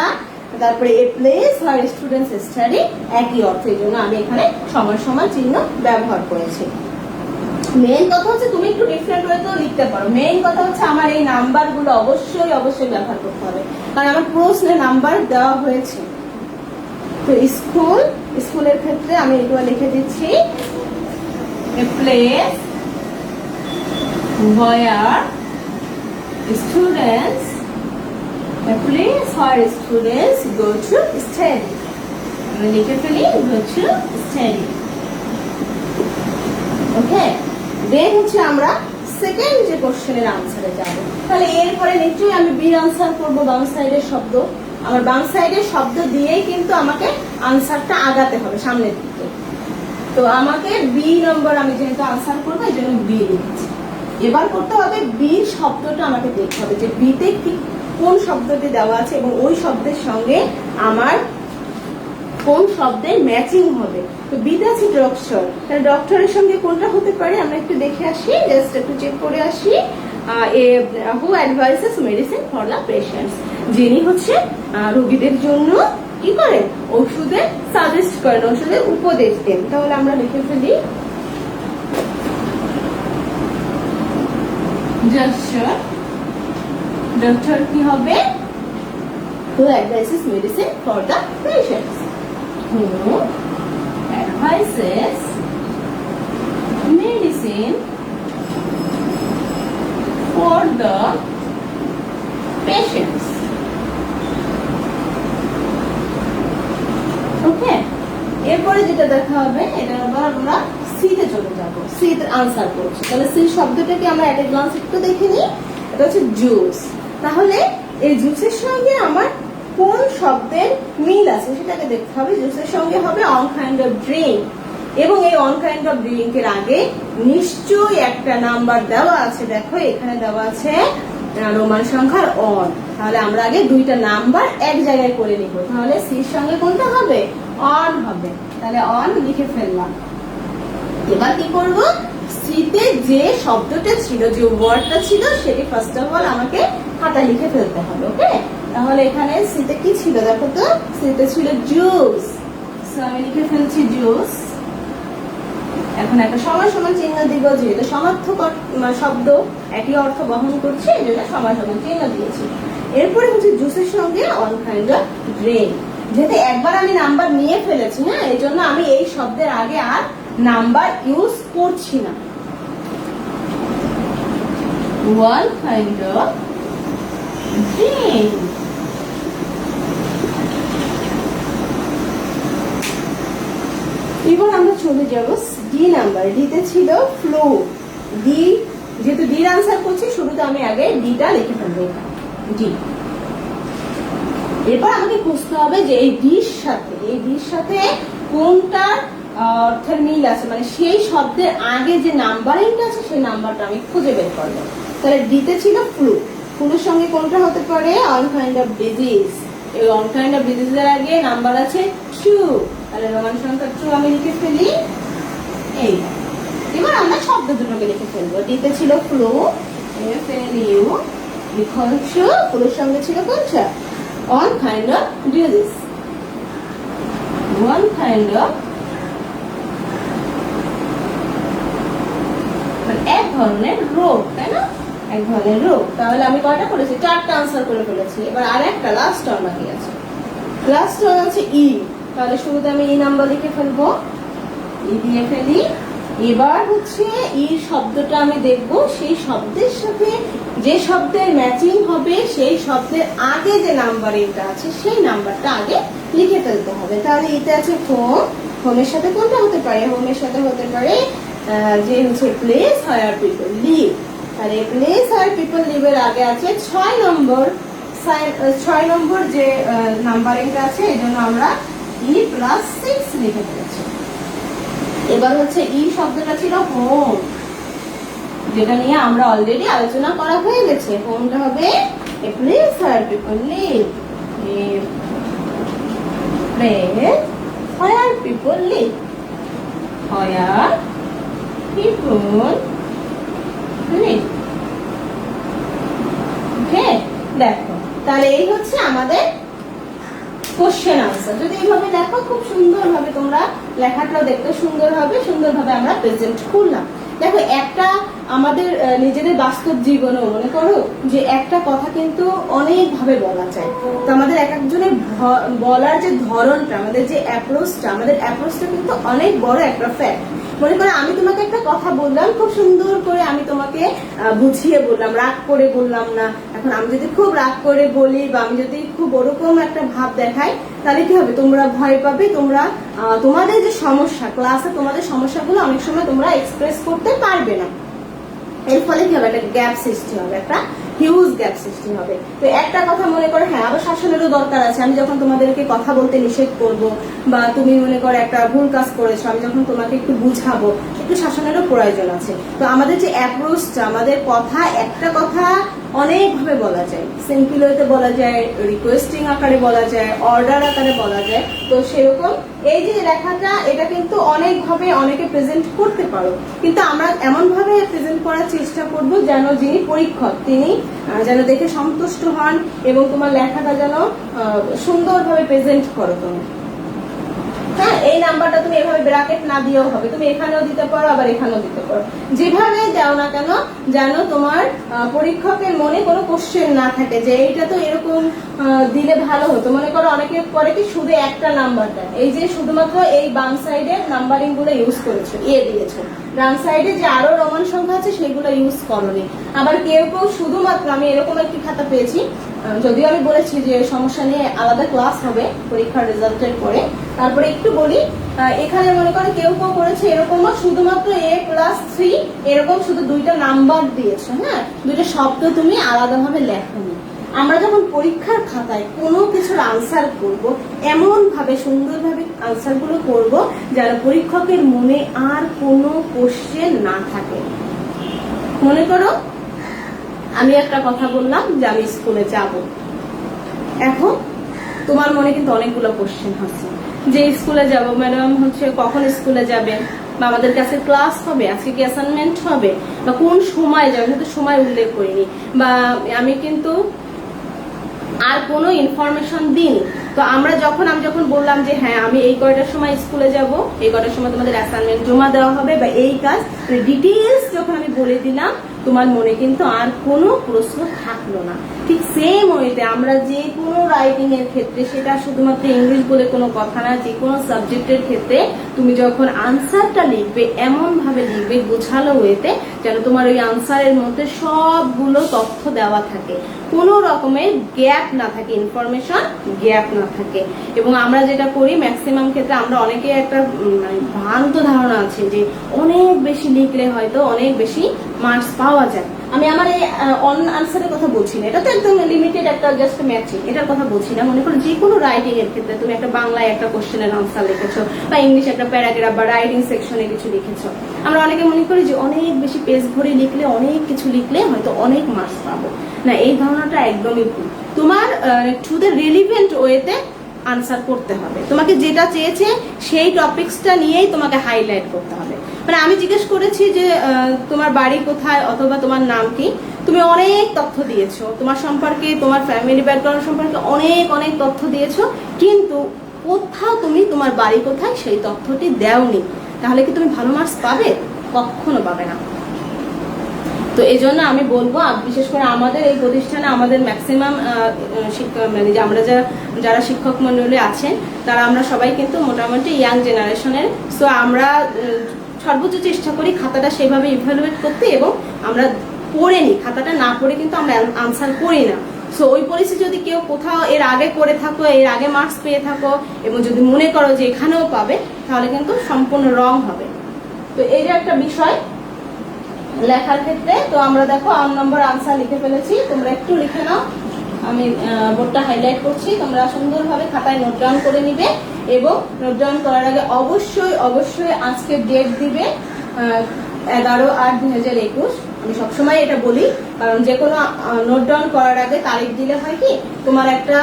তারপরে এ প্লেস আর স্টুডেন্টস স্টাডি একই অর্থ, এই জন্য আমি এখানে সমান সমান চিহ্ন ব্যবহার করেছি। মেইন কথা হচ্ছে তুমি একটু ডিফারেন্ট ওয়েতেও লিখতে পারো, মেইন কথা হচ্ছে আমার এই নাম্বার গুলো অবশ্যই ব্যবহার করতে হবে, কারণ আমার প্রশ্নে নাম্বার দেওয়া হয়েছে। তো স্কুলের ক্ষেত্রে আমি এগুলো লিখে দিচ্ছি, a place where students go to study, আমি লিখে ফেলি go to study। ওকে, দেন হচ্ছে আমরা সেকেন্ড যে কোশ্চেনের আনসারে যাব। তাহলে এরপরে নিশ্চয়ই আমি বি আনসার করব, বাম সাইডের শব্দ, আমার বাম সাইডের শব্দ দিয়েই কিন্তু আমাকে আনসারটা আগাতে হবে সামনের দিকে। তো আমাকে বি নম্বর, আমি যেহেতু আনসার করবো এই জন্য বি লিখেছি। এবার করতে হবে বি শব্দটা আমাকে দেখতে হবে যে বিতে কোন শব্দটি দেওয়া আছে এবং ওই শব্দের সঙ্গে আমার কোন শব্দের ম্যাচিং হবে। তো বিতে আছে ডক্টর, তাহলে ডক্টরের সঙ্গে কোনটা হতে পারে আমরা একটু দেখে আসি, জাস্ট একটু চেক করে আসি। Who advises medicine for the patients, যিনি হচ্ছে রোগীদের জন্য কি করেন, ওষুধের সাজেস্ট করেন, ওষুধের উপদেশ দেন। তাহলে আমরা লিখে ফেলি ডক্টর কি হবে, who advises medicine for the patients, who advises medicine for the patients। ওকে, এরপরে যেটা দেখা হবে এটা আবার আমরা সিতে চলে যাব, সিতে আনসার করছি। তাহলে সি শব্দটাকে আমরা এট এ গ্লান্স একটু দেখে নিই, এটা হচ্ছে জুস। তাহলে এই জুসের সঙ্গে আমার কোন শব্দের মিল আছে সেটাকে দেখতে হবে। জুসের সঙ্গে হবে অন কাইন্ড অফ ড্রিঙ্ক, এবং এই অন কাইন্ড অফ ড্রিঙ্ক এর আগে নিশ্চয়ই একটা নাম্বার দেওয়া আছে। দেখো এখানে দেওয়া আছে রোমান সংখ্যার অন, তাহলে আমরা আগে দুইটা নাম্বার এক জায়গায় করে নিব। তাহলে সির সঙ্গে কোনটা হবে, অন হবে। তাহলে অন লিখে ফেললাম। এবার কি করব, সিতে যে শব্দটা ছিল, যে ওয়ার্ডটা ছিল, সেটি ফার্স্ট অফ অল আমাকে খাতায় লিখে ফেলতে হবে। ওকে, তাহলে এখানে সিতে কি ছিল দেখো তো, সিতে ছিল জুস, সো আমি লিখে ফেলছি জুস। এখন একটা সমান সমান চিহ্ন দিব, যেহেতু সমার্থক শব্দ একই অর্থ বহন করছে এই জন্য সমান সমান চিহ্ন দিয়েছি। এরপরে হচ্ছে জুসের সঙ্গে অন কাইন্ড অফ ড্রিঙ্ক, যেহেতু একবার আমি নাম্বার নিয়ে ফেলেছি না, এই জন্য আমি এই শব্দের আগে আর নাম্বার ইউজ করছি না। One kind of drink. এবার আমরা চলে যাব ডি নাম্বার। ডিতে ছিল ফ্লু, ডি যেহেতু ডির আনসার করছি শুরুতে আমি আগে ডিটা লিখে ফেলবো, ডি। এবার আমাকে খুঁজতে হবে যে এই ডির সাথে কোনটা অর্থের মিল আছে, মানে সেই শব্দের আগে যে নাম্বারিংটা আছে সেই নাম্বারটা আমি খুঁজে বের করবো। তাহলে ডিতে ছিল ফ্লু, ফ্লুর সঙ্গে কোনটা হতে পারে, অন কাইন্ড অফ ডিজিজ। এই অন কাইন্ড অফ ডিজিজের আগে নাম্বার আছে 2, তাহলে রোমান সংখ্যা 2 আমি লিখে ফেলি। এই এবার আমরা শব্দ দুটোকে লিখে ফেলবো। ডিতে ছিল ফ্লু, FLU, ফ্লুর সঙ্গে ছিল কোনটা, on kind of disease, one kind of, এক ধরনের রোগ, তাই না, এক ধরনের রোগ। তাহলে আমি কয়টা করেছি, 4টা আনসার করে ফেলেছি। এবার আর একটা লাস্ট টার্ম বাকি আছে, লাস্ট টার্ম আছে ই। তাহলে শুরুতে আমি ই নাম্বার লিখে ফেলবো, ই দিয়ে ফেলি। এবার হচ্ছে ই শব্দটা আমি দেখব, সেই শব্দের সাথে যে শব্দের ম্যাচিং হবে সেই শব্দের আগে যে নাম্বারিংটা আছে সেই নাম্বারটা আগে লিখে ফেলতে হবে। তাহলে এতে আছে হোম, হোমের সাথে কোনটা হতে পারে? হোমের সাথে হতে পারে যে হচ্ছে প্লেস হায়ার পিপল লিভ। তাহলে প্লেস হায়ার পিপল লিভের আগে আছে 6 নম্বর, 6 নম্বর যে নাম্বারিংটা আছে, এই জন্য আমরা ই প্লাস 6 লিখে ফেলেছি। এবার হচ্ছে ই শব্দটা ছিল হোম, যেটা নিয়ে আমরা অলরেডি আলোচনা করা হয়ে গেছে। হোমটা হবে a place where people live, a place where people live, where people live. Okay, দেখো তাহলে এই হচ্ছে আমাদের কোশ্চেন আনসার। যদি এইভাবে লেখো খুব সুন্দরভাবে তোমরা লেখাটাও দেখতে সুন্দর হবে, সুন্দরভাবে আমরা প্রেজেন্ট করলাম। দেখো একটা আমাদের নিজেদের বাস্তব জীবনেও মনে করো যে একটা কথা কিন্তু অনেক ভাবে বলা যায়। তো আমাদের এক একজনের বলার যে ধরনটা, আমাদের যে অ্যাপ্রোচটা, আমাদের অ্যাপ্রোচটা কিন্তু অনেক বড় একটা ফ্যাক্ট। মনে করো আমি তোমাকে একটা কথা বললাম, খুব সুন্দর করে আমি তোমাকে বুঝিয়ে বললাম, রাগ করে বললাম না। এখন আমি যদি খুব রাগ করে বলি বা আমি যদি খুব ওরকম একটা ভাব দেখাই, তাহলে কি হবে? তোমরা ভয় পাবে, তোমরা তোমাদের যে সমস্যা ক্লাসে, তোমাদের সমস্যাগুলো অনেক সময় তোমরা এক্সপ্রেস করতে পারবে না। এর ফলে কি হবে? একটা গ্যাপ সৃষ্টি হবে, একটা হিউজ গ্যাপ সৃষ্টি হবে। তো একটা কথা মনে করো, হ্যাঁ আবার শাসনেরও দরকার আছে। আমি যখন তোমাদেরকে কথা বলতে নিষেধ করব বা তুমি মনে করো একটা ভুল কাজ করেছো, আমি যখন তোমাকে একটু বুঝাবো, একটু শাসনেরও প্রয়োজন আছে। তো আমাদের যে অ্যাপ্রোচটা, আমাদের কথা, একটা কথা অনেকভাবে বলা যায়, সিম্পল ওয়েতে বলা যায়, রিকোয়েস্টিং আকারে বলা যায়, অর্ডার আকারে বলা যায়। তো সেরকম এই যে লেখাটা, এটা কিন্তু অনেকভাবে অনেকে প্রেজেন্ট করতে পারো, কিন্তু আমরা এমন ভাবে প্রেজেন্ট করার চেষ্টা করব যেন যিনি পরীক্ষক তিনি যেন দেখে সন্তুষ্ট হন এবং তোমার লেখাটা যেন সুন্দরভাবে প্রেজেন্ট করো তুমি। হ্যাঁ, এই নাম্বারটা তুমি এভাবে ব্র্যাকেট না দিয়েও হবে, তুমি এখানেও দিতে পারো আবার এখানেও দিতে পারো, যেভাবে দাও না কেন যেন তোমার পরীক্ষকের মনে কোনো কোশ্চেন না থাকে যে এইটা তো এরকম দিলে ভালো হতো। মনে করো অনেকে পরে কি শুধু একটা নাম্বার দেয়, এই যে শুধুমাত্র এই বাম সাইডের নাম্বারিং গুলো ইউজ করেছো, দিয়েছো, ডান সাইডে যে আরো রোমান সংখ্যা আছে সেগুলো ইউজ করোনি। আবার কেউ কেউ শুধুমাত্র, আমি এরকম একটি খাতা পেয়েছি, যদিও আমি বলেছি যে সমস্যা নিয়ে আলাদা ক্লাস হবে পরীক্ষার রেজাল্টের পরে, তারপরে একটু বলি। এখানে মনে করো কেউ কেউ করেছে এরকম শুধুমাত্র A+3 এরকম শুধু 2টা নাম্বার দিয়েছো, হ্যাঁ, 2টা শব্দ তুমি আলাদাভাবে লেখোনি। আমরা যখন পরীক্ষার খাতায় কোনো কিছুর আনসার করব, এমন ভাবে সুন্দরভাবে আনসার গুলো করবো যেন পরীক্ষকের মনে আর কোনো কোশ্চেন না থাকে। মনে করো আমি একটা কথা বললাম যে আমি স্কুলে যাব, এখন তোমার মনে কিন্তু অনেকগুলো কোশ্চেন আছে যে স্কুলে যাব ম্যাডাম হচ্ছে কখন স্কুলে যাবে, বা আমাদের কাছে ক্লাস হবে, আজকে কি অ্যাসাইনমেন্ট হবে, বা কোন সময় যাবে, কিন্তু সময় উল্লেখ করিনি, বা আমি কিন্তু আর কোনো ইনফরমেশন দিন। তো আমি যখন বললাম যে হ্যাঁ আমি এই কয়টার সময় স্কুলে যাব, এই কয়টার সময় তোমাদের অ্যাসাইনমেন্ট জমা দেওয়া হবে বা এই কাজ, ডিটেইলস যখন আমি বলে দিলাম, তোমার মনে কিন্তু আর কোনো প্রশ্ন থাকলো না। ঠিক সেম ওয়েতে আমরা যে কোনো রাইটিং এর ক্ষেত্রে, সেটা শুধুমাত্র ইংলিশ বলে কোনো কথা না, যে কোনো সাবজেক্টের ক্ষেত্রে তুমি যখন আনসারটা লিখবে এমন ভাবে লিখবে গোছালো ওয়েতে যেন তোমার ওই আনসারের মধ্যে সবগুলো তথ্য দেওয়া থাকে, কোনো রকমের গ্যাপ না থাকে, ইনফরমেশন গ্যাপ না থাকে। এবং আমরা যেটা করি ম্যাক্সিমাম ক্ষেত্রে, আমরা অনেকে একটা ভ্রান্ত ধারণা আছে যে অনেক বেশি লিখলে হয়তো অনেক বেশি মার্কস পাওয়া যায়। আমি আমার এই অন আনসারের কথা বলছি না, এটা তো একদম লিমিটেড একটা জাস্ট ম্যাচিং, এটার কথা বলছি না। মনে করো যে কোনো রাইটিং এর ক্ষেত্রে তুমি একটা বাংলায় একটা কোশ্চেনের আনসার লিখেছো বা ইংলিশ একটা প্যারাগ্রাফ বা রাইটিং সেকশনে কিছু লিখেছো, আমরা অনেকে মনে করি যে অনেক বেশি পেজ ভরে লিখলে, অনেক কিছু লিখলে হয়তো অনেক মার্কস পাবো না। এই ধারণাটা একদমই ভুল। তোমার টু দ্য রিলিভেন্ট ওয়েতে আনসার করতে হবে, তোমাকে যেটা চেয়েছে সেই টপিকসটা নিয়েই তোমাকে হাইলাইট করতে হবে। মানে আমি জিজ্ঞেস করেছি যে তোমার বাড়ি কোথায় অথবা তোমার নাম কি, তুমি অনেক তথ্য দিয়েছো, তোমার সম্পর্কে, তোমার ফ্যামিলি ব্যাকগ্রাউন্ড সম্পর্কে অনেক অনেক তথ্য দিয়েছো, কিন্তু কোথাও তুমি তোমার বাড়ি কোথায় সেই তথ্যটি দেওনি, তাহলে কি তুমি ভালো মার্কস পাবে? কখনো পাবে না। তো এই জন্য আমি বলবো, বিশেষ করে আমাদের এই প্রতিষ্ঠানে আমাদের ম্যাক্সিমাম মানে আমরা যারা শিক্ষক মন্ডলী আছেন তারা আমরা সবাই কিন্তু মোটামুটি ইয়াং জেনারেশনের। সো আমরা সর্বোচ্চ চেষ্টা করি খাতাটা সেভাবে ইভ্যালুয়েট করতে, এবং আমরা পড়ে নিই, খাতাটা না পড়ে কিন্তু আমরা আনসার করি না। সো ওই পরিস্থিতি যদি কেউ কোথাও এর আগে করে থাকো, এর আগে মার্কস পেয়ে থাকো, এবং যদি মনে করো যে এখানেও পাবে, তাহলে কিন্তু সম্পূর্ণ রং হবে। তো এই যে একটা বিষয় লেখার ক্ষেত্রে। তো আমরা দেখো 8 নম্বর আনসার লিখে ফেলেছি, তোমরা একটু লিখে নাও, আমি বোর্ডটা হাইলাইট করছি, তোমরা সুন্দরভাবে খাতায় নোট ডাউন করে নিবে। এবং নোট ডাউন করার আগে অবশ্যই অবশ্যই আজকে ডেট দিবে 11/8/2021। আমি সবসময় এটা বলি, কারণ যে কোনো নোট ডাউন করার আগে তারিখ দিলে হয় কি তোমার একটা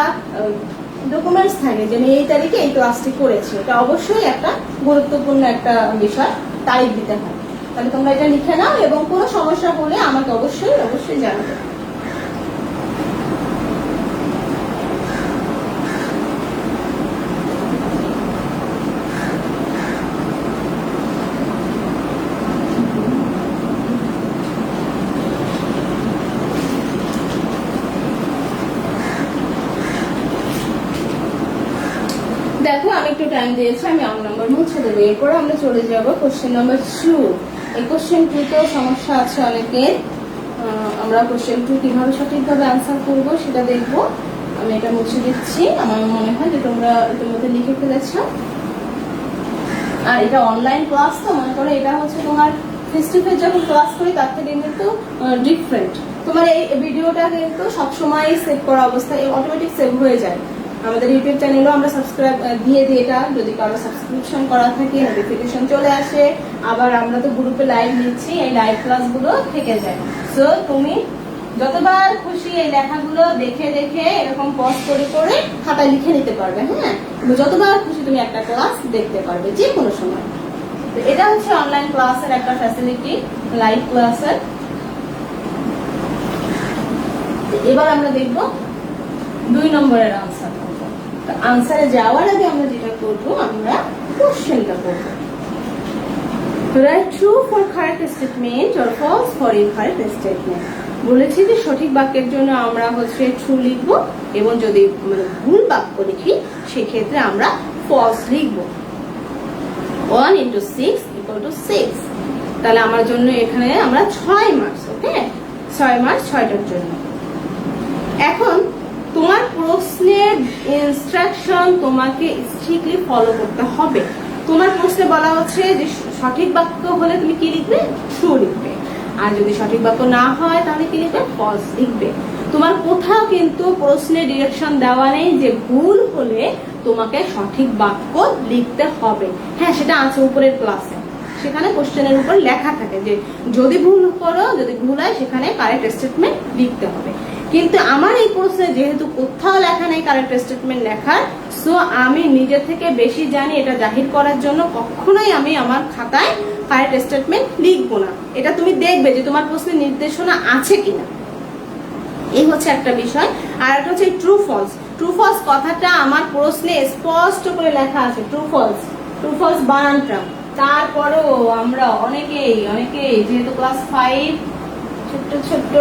ডকুমেন্টস থাকে যে আমি এই তারিখে এই ক্লাসটি করেছি। এটা অবশ্যই একটা গুরুত্বপূর্ণ একটা বিষয়, তারিখ দিতে হয়। তাহলে তোমরা এটা লিখে নাও, এবং কোনো সমস্যা হলে আমাকে অবশ্যই অবশ্যই জানাবে। দেখো আমি একটু টাইম দিয়েছি, আমি 8 নম্বর মুছে দেবো। এরপরে আমরা চলে যাব কোশ্চেন নাম্বার 2। এই কোশ্চেন 2তেও সমস্যা আছে অনেকের। আমরা কোশ্চেন 2 কিভাবে সঠিকভাবে আনসার করব সেটা দেখব। আমি এটা মুছে দিচ্ছি, আমার মনে হয় যে তোমরা ইতিমধ্যে লিখে ফেলেছ। আর এটা অনলাইন ক্লাস, তো মনে করো এটা হচ্ছে তোমার ফেস টু ফেস যখন ক্লাস করি তার থেকে কিন্তু ডিফারেন্ট। তোমার এই ভিডিওটা কিন্তু সবসময় সেভ করা অবস্থায় অটোমেটিক সেভ হয়ে যায়। আমাদের ইউটিউব চ্যানেলও আমরা সাবস্ক্রাইব দিয়ে দিই, এটা যদি কারো সাবস্ক্রিপশন করা থাকে নোটিফিকেশন চলে আসে। আবার আমরা তো গ্রুপে লাইভ নিচ্ছি, এই লাইভ ক্লাসগুলো থেকে যায়। সো তুমি যতবার খুশি এই লেখাগুলো দেখে দেখে এরকম পজ করে করে খাতায় লিখে নিতে পারবে। হ্যাঁ, যতবার খুশি তুমি একটা ক্লাস দেখতে পারবে যে কোনো সময়। তো এটা হচ্ছে অনলাইন ক্লাসের একটা ফ্যাসিলিটি, লাইভ ক্লাসের। এবার আমরা দেখব 2 নম্বরের আনসার। আনসারে যাওয়ার আগে আমরা যেটা করব, আমরা কোশ্চেনটা করব। Write true for correct statement or false for incorrect statement. বলেছি যে সঠিক বাক্যের জন্য আমরা হচ্ছে ট্রু লিখব, এবং যদি ভুল বাক্য লিখি সেক্ষেত্রে আমরা ফলস লিখব। 1 × 6 = 6। তাহলে আমার জন্য এখানে আমরা 6 মার্কস। ওকে, 6 মার্কস 6টার জন্য। এখন তোমার প্রশ্নের ইনস্ট্রাকশন তোমাকে স্ট্রিক্টলি ফলো করতে হবে। তোমার প্রশ্নে বলা হচ্ছে যে সঠিক বাক্য হলে তুমি কি লিখবে? ট্রু লিখবে। আর যদি সঠিক বাক্য না হয় তাহলে কি লিখবে? ফলস লিখবে। তোমার কোথাও কিন্তু প্রশ্নের ডিরেকশন দেওয়া নেই যে ভুল হলে তোমাকে সঠিক বাক্য লিখতে হবে। হ্যাঁ, সেটা আছে উপরের ক্লাসে, সেখানে কোশ্চেনের উপর লেখা থাকে যে যদি ভুল করো, যদি ভুল হয় সেখানে কারেক্ট স্টেটমেন্ট লিখতে হবে। কিন্তু আমার এই প্রশ্নে যেহেতু কোথাও লেখা নেই কারেক্ট স্টেটমেন্ট লেখার, সো আমি নিজে থেকে বেশি জানি এটা জাহির করার জন্য কখনোই আমি আমার খাতায় কারেক্ট স্টেটমেন্ট লিখবো না। এটা তুমি দেখবে যে তোমার প্রশ্নের নির্দেশনা আছে কিনা, এই হচ্ছে একটা বিষয়। আর একটা হচ্ছে ট্রু ফলস। ট্রু ফলস কথাটা আমার প্রশ্নে স্পষ্ট করে লেখা আছে, ট্রু ফলস বানানটা। তারপরেও আমরা অনেকেই যেহেতু ক্লাস 5 ছোট্ট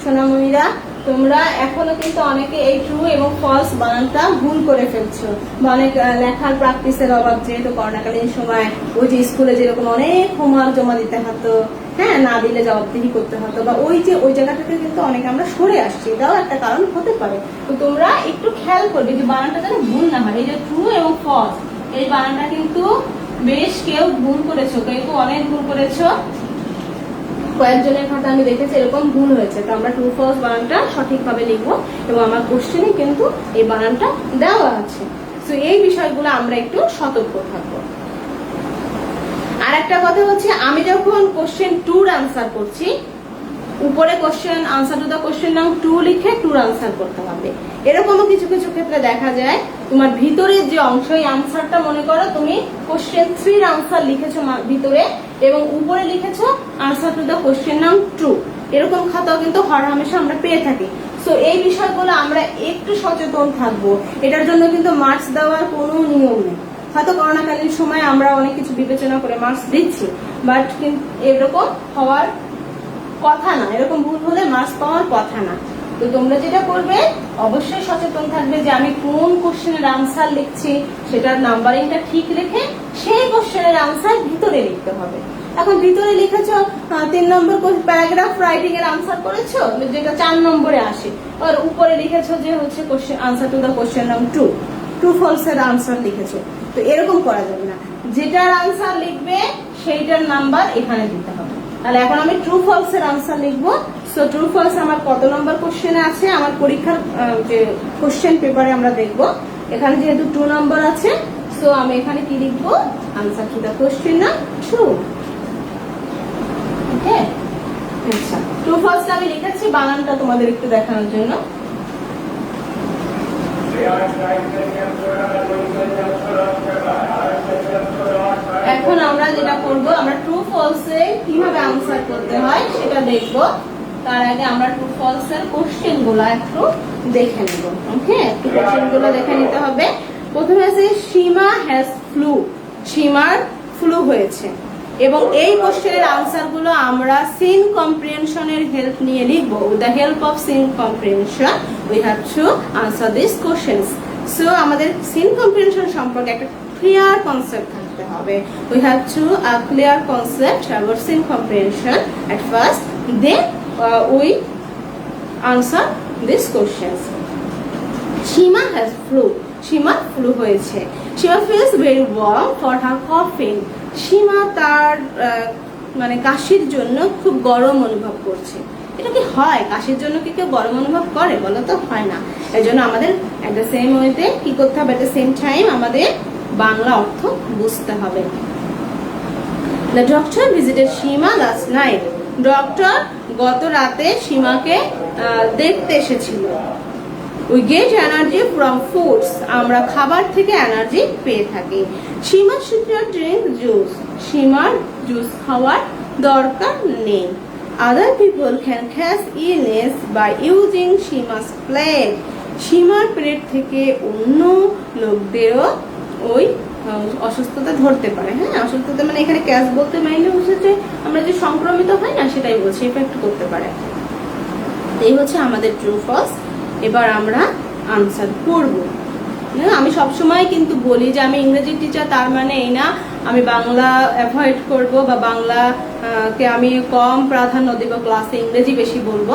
সোনামণিরা, তোমরা এখনো কিন্তু অনেকে এই ট্রু এবং ফলস বানানটা ভুল করে ফেলছো। অনেক লেখার প্র্যাকটিসের অভাব, যেহেতু করোনাকালীন সময় ওই যে স্কুলে যেরকম অনেক হোমওয়ার্ক জমা দিতে হতো, হ্যাঁ, না দিলে জবাবদিহি করতে হতো, বা ওই জায়গাটাতে কিন্তু অনেকে আমরা সরে আসছি, এটাও একটা কারণ হতে পারে। তো তোমরা একটু খেয়াল করবে যে বানানটা যেন ভুল না হয়। এই যে ট্রু এবং ফলস, এই বানানটা কিন্তু বেশ কেউ ভুল করেছো, কেউ অনেক ভুল করেছো। কয়েকজনের খাতা আমি দেখেছি এরকম ভুল হয়েছে। তো আমরা ট্রু ফলস বানানটা সঠিকভাবে লিখবো, এবং আমার কোশ্চেনে কিন্তু এই বানানটা দেওয়া আছে। তো এই বিষয়গুলো আমরা একটু সতর্ক থাকবো। আর একটা কথা হচ্ছে, আমি যখন কোশ্চেন 2 আনসার করছি, উপরে question answer to the question নাম 2 লিখে 2 আনসার করতে হবে। এরকমও কিছু কিছু ক্ষেত্রে দেখা যায় তোমার ভিতরের যে অংশ, এই আনসারটা মনে করো তুমি কোশ্চেন 3 আনসার লিখেছো ভিতরে, এবং উপরে লিখেছো আনসার টু দ্য কোশ্চেন নাম 2। এরকম খাতাও কিন্তু হরহামেশা আমরা পেয়ে থাকি। সো এই বিষয়গুলো আমরা একটু সচেতন থাকবো। এটার জন্য কিন্তু মার্কস দেওয়ার কোনো নিয়ম নেই। হয়তো করোনাকালীন সময় আমরা অনেক কিছু বিবেচনা করে মার্কস দিচ্ছি, বাট এরকম হওয়ার কথা না, এরকম ভুল হলে মার্কস পাওয়ার কথা না। তো তোমরা যেটা করবে, অবশ্যই সচেতন থাকবে যে আমি কোন কোশ্চেনের আনসার লিখছি, সেটার নাম্বারিংটা ঠিক রেখে সেই কোশ্চেনের আনসার ভিতরে লিখতে হবে। এখন ভিতরে লিখেছো 3 নম্বর প্যারাগ্রাফ রাইটিং এর আনসার করেছো, যেটা 4 নম্বরে আসে, আর উপরে লিখেছো যে হচ্ছে question answer to the question number 2, true false এর আনসার লিখেছো। তো এরকম করা যাবে না, যেটার আনসার লিখবে সেইটার নাম্বার এখানে দিতে হবে। তাহলে এখন আমি ট্রু ফলস এর আনসার লিখবো। সো ট্রু ফলস আমার কত নম্বর কোশ্চেনে আছে, আমার পরীক্ষার যে কোশ্চেন পেপারে আমরা দেখব, এখানে যেহেতু 2 নম্বর আছে, সো আমি এখানে কি লিখবো, আনসার টু দা কোশ্চেন না 2। ওকে, আচ্ছা ট্রু ফলসটা আমি লিখেছি, বানানটা তোমাদের একটু দেখানোর জন্য। এখন আমরা যেটা করব, আমরা ট্রু ফলসে কিভাবে আনসার করতে হয় সেটা দেখব। তার আগে আমরা ট্রু ফলস এর কোশ্চেন গুলো একটু দেখে নেব। ওকে, একটু কোশ্চেন গুলো দেখে নিতে হবে। প্রথমে আছে সীমা হ্যাজ ফ্লু, সীমার ফ্লু হয়েছে, এবং এই কোশ্চেনের আনসার গুলো আমরা সিন কম্প্রিহেনশন এর হেল্প নিয়ে লিখব। With the help of seen comprehension we have to answer this questions. So আমাদের সিন কম্প্রিহেনশন সম্পর্কে একটা ক্লিয়ার কনসেপ্ট থাকতে হবে। We have to a clear concept about seen comprehension at first, then we answer this questions. Seema has flu, সীমার flu হয়েছে। Seema feels very warm for her কফিং, সীমা তার মানে কাশির জন্য খুব গরম অনুভব করছে। এটা কি হয়, কাশির জন্য কি কেউ গরম অনুভব করে বলো তো? হয় না। এর জন্য আমাদের এট দ্য সেম ওয়েতে কি করতে হবে, এট দ্য সেম টাইম আমাদের বাংলা অর্থ বুঝতে হবে। The doctor visited Seema last night, doctor গত রাতে সীমাকে দেখতে এসেছিল। We get energy from foods, আমরা খাবার থেকে এনার্জি পেয়ে থাকি। Seema should not drink juice, সীমার জুস খাওয়ার দরকার নেই। Other people can catch illness by using Seema's plate, সীমার প্লেট থেকে অন্য লোকদেরও ওই অসুস্থতা ধরতে পারে। হ্যাঁ, অসুস্থতা মানে এখানে ক্যাচ বলতে মাইনে হচ্ছে আমরা যে সংক্রমিত হয় না সেটাই বলছি, এফেক্ট করতে পারে। এই হচ্ছে আমাদের ট্রু ফলস। এবার আমরা আনসার করব। আমি সবসময় কিন্তু বলি যে আমি ইংরেজি টিচার, তার মানে এই না আমি বাংলা অ্যাভয়েড করব বা বাংলাকে আমি কম প্রাধান্য দেব, ক্লাসে ইংরেজি বেশি বলবো।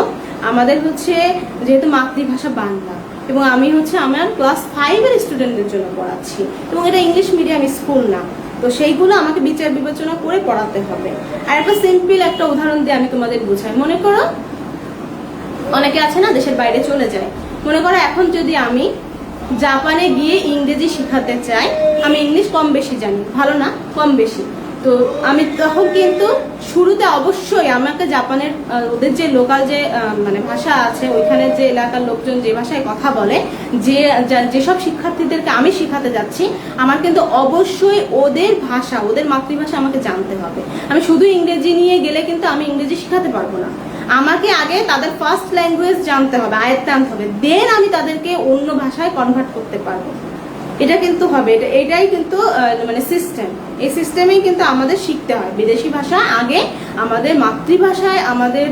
আমাদের হচ্ছে যেহেতু মাতৃভাষা বাংলা, এবং আমি হচ্ছে আমার ক্লাস 5 এর স্টুডেন্টদের জন্য পড়াচ্ছি, এবং এটা ইংলিশ মিডিয়াম স্কুল না, তো সেইগুলো আমাকে বিচার বিবেচনা করে পড়াতে হবে। আর একটা সিম্পল একটা উদাহরণ দিয়ে আমি তোমাদের বোঝাই। মনে করো অনেকে আছে না দেশের বাইরে চলে যায়, মনে করো এখন যদি আমি জাপানে গিয়ে ইংরেজি শেখাতে চাই, আমি ইংলিশ কম বেশি জানি, ভালো না কম বেশি, তো আমি তখন কিন্তু শুরুতে অবশ্যই আমাকে জাপানের ওদের যে লোকাল যে মানে ভাষা আছে, ওইখানে যে এলাকার লোকজন যে ভাষায় কথা বলে, যেসব শিক্ষার্থীদেরকে আমি শেখাতে যাচ্ছি, আমার কিন্তু অবশ্যই ওদের ভাষা, ওদের মাতৃভাষা আমাকে জানতে হবে। আমি শুধু ইংরেজি নিয়ে গেলে কিন্তু আমি ইংরেজি শেখাতে পারবো না। আমাকে আগে তাদের ফার্স্ট ল্যাঙ্গুয়েজ জানতে হবে, আয়ত্তে আনতে হবে, দেন আমি তাদেরকে অন্য ভাষায় কনভার্ট করতে পারবো। এটা কিন্তু হবে, এটাই কিন্তু মানে সিস্টেম। এই সিস্টেমেই কিন্তু আমাদের শিখতে হয়। বিদেশি ভাষা আগে আমাদের মাতৃভাষায় আমাদের